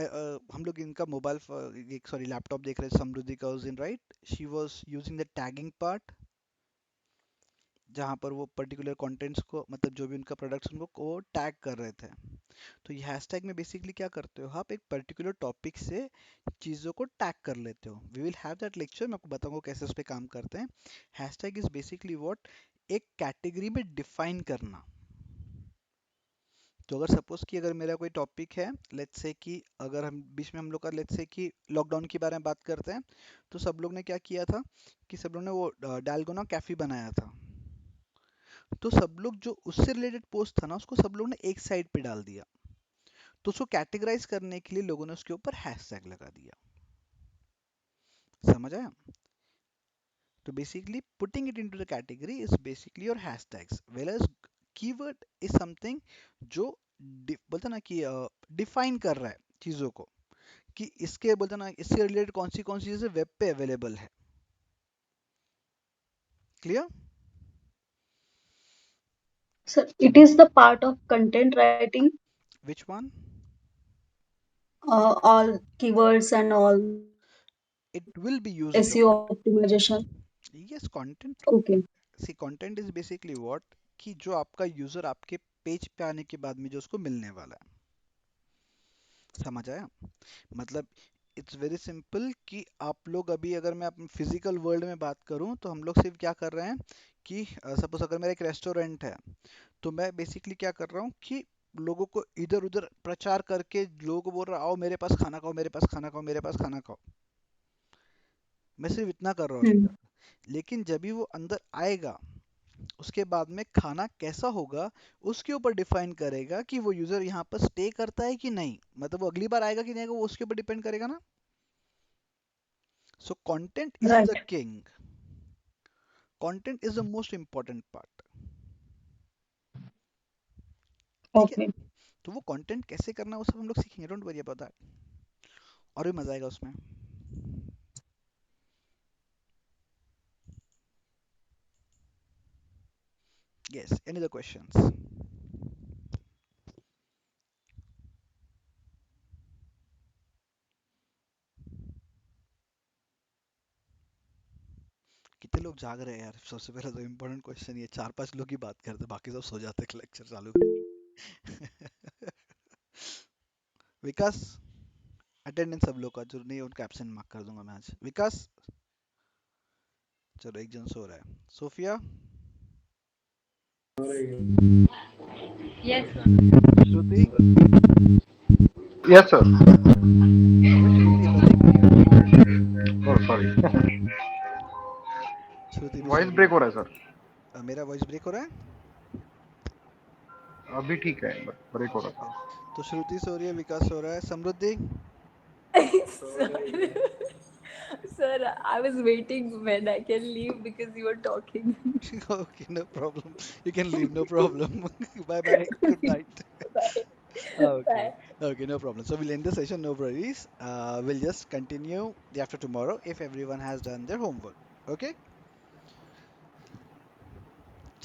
हम लोग इनका मोबाइल, सॉरी लैपटॉप देख रहे थे, समृद्धि का उस दिन, right? She was using the tagging part, जहाँ पर वो पर्टिकुलर कंटेंट्स को, मतलब जो भी उनका प्रोडक्ट्स, उनको वो टैग कर रहे थे. तो ये हैशटैग में बेसिकली क्या करते हो आप, एक पर्टिकुलर टॉपिक से चीज़ों को टैग कर लेते हो. We will have that lecture, मैं आपको बताऊंगा कैसे उस पर काम करते हैं. हैशटैग इज बेसिकली व्हाट, एक कैटेगरी में डिफाइन करना. तो अगर सपोज कि अगर मेरा कोई टॉपिक है, लेट्स से कि अगर हम बीच में हम लोग का लेट्स से कि लॉकडाउन के बारे में बात करते हैं, तो सब लोग ने क्या किया था कि सब लोग ने वो डालगोना कैफे बनाया था. तो सब लोग जो उससे रिलेटेड पोस्ट था ना, उसको सब लोग ने एक साइड पे डाल दिया. तो उसको कैटेगराइज करने के लिए लोगों ने उसके ऊपर हैशटैग लगा दिया. समझ आया? तो basically putting it into the category is basically your hashtags, where keyword is something जो बोलते ना कि डिफाइन कर रहा है चीज़ों को, कि इसके बोलते ना इससे रिलेटेड कौन सी चीज़ें वेब पे अवेलेबल है. Clear? So it is the part of content writing, which one? all keywords and all It will be used in the SEO content. optimization. Yes, content. Okay. See content is basically what, कि जो आपका user आपके page पे आने के बाद में जो उसको मिलने वाला है। समझ आया? मतलब इट्स वेरी सिंपल कि आप लोग अभी, अगर मैं अपने फिजिकल वर्ल्ड में बात करूं तो हम लोग सिर्फ क्या कर रहे हैं कि सपोज अगर मेरा एक रेस्टोरेंट है तो मैं बेसिकली क्या कर रहा हूँ कि लोगों को इधर उधर प्रचार करके लोगों को बोल रहा आओ मेरे पास खाना खाओ, मेरे पास खाना खाओ, मेरे पास खाना खाओ। मैं सिर्फ इतना कर रहा हूँ अभी तक। लेकिन जब भी वो अंदर आएगा उसके बाद में खाना कैसा होगा उसके ऊपर डिफाइन करेगा कि वो यूजर यहाँ पर स्टे करता है कि नहीं, मतलब वो अगली बार आएगा कि नहीं आएगा, वो उसके ऊपर डिपेंड करेगा ना। So content is the Right. King, content is the most important part. ठीक है, Okay. तो वो कंटेंट कैसे करना वो सब हम लोग सीखेंगे, डोंट वरी अबाउट दैट, और भी मजा आएगा उसमें। Yes, any other questions? कितने लोग जाग रहे हैं यार? सबसे पहले तो इम्पोर्टेंट क्वेश्चन ये, 4-5 लोग ही बात करते, बाकी सब सो जाते लेक्चर चालू। विकास, अटेंडेंस सब लोग का जो नहीं है उनका एब्सेंट मार्क कर दूंगा मैं आज। विकास, चलो एक जन सो रहा है। Sophia, Yes. Shruti, yes sir. अबे श्रुति लॉजिक नहीं है। ओह सॉरी, श्रुति भी वॉइस सो रही ब्रेक है। हो रहा है सर। मेरा वॉइस ब्रेक हो रहा है? अभी ठीक है, बट ब्रेक हो रहा ओके, था। तो श्रुति सो रही है, विकास सो रहा है, समृद्धि। Sir, I was waiting when I can leave because you were talking. Okay, no problem, you can leave, no problem. Bye bye, good night. Bye. Okay, Bye. okay, no problem. So we'll end the session, no worries. We'll just continue the after tomorrow if everyone has done their homework. Okay,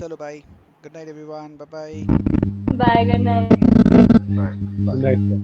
chalo bye. Good night everyone. Bye bye. Bye. Good night. Bye. Good night, sir.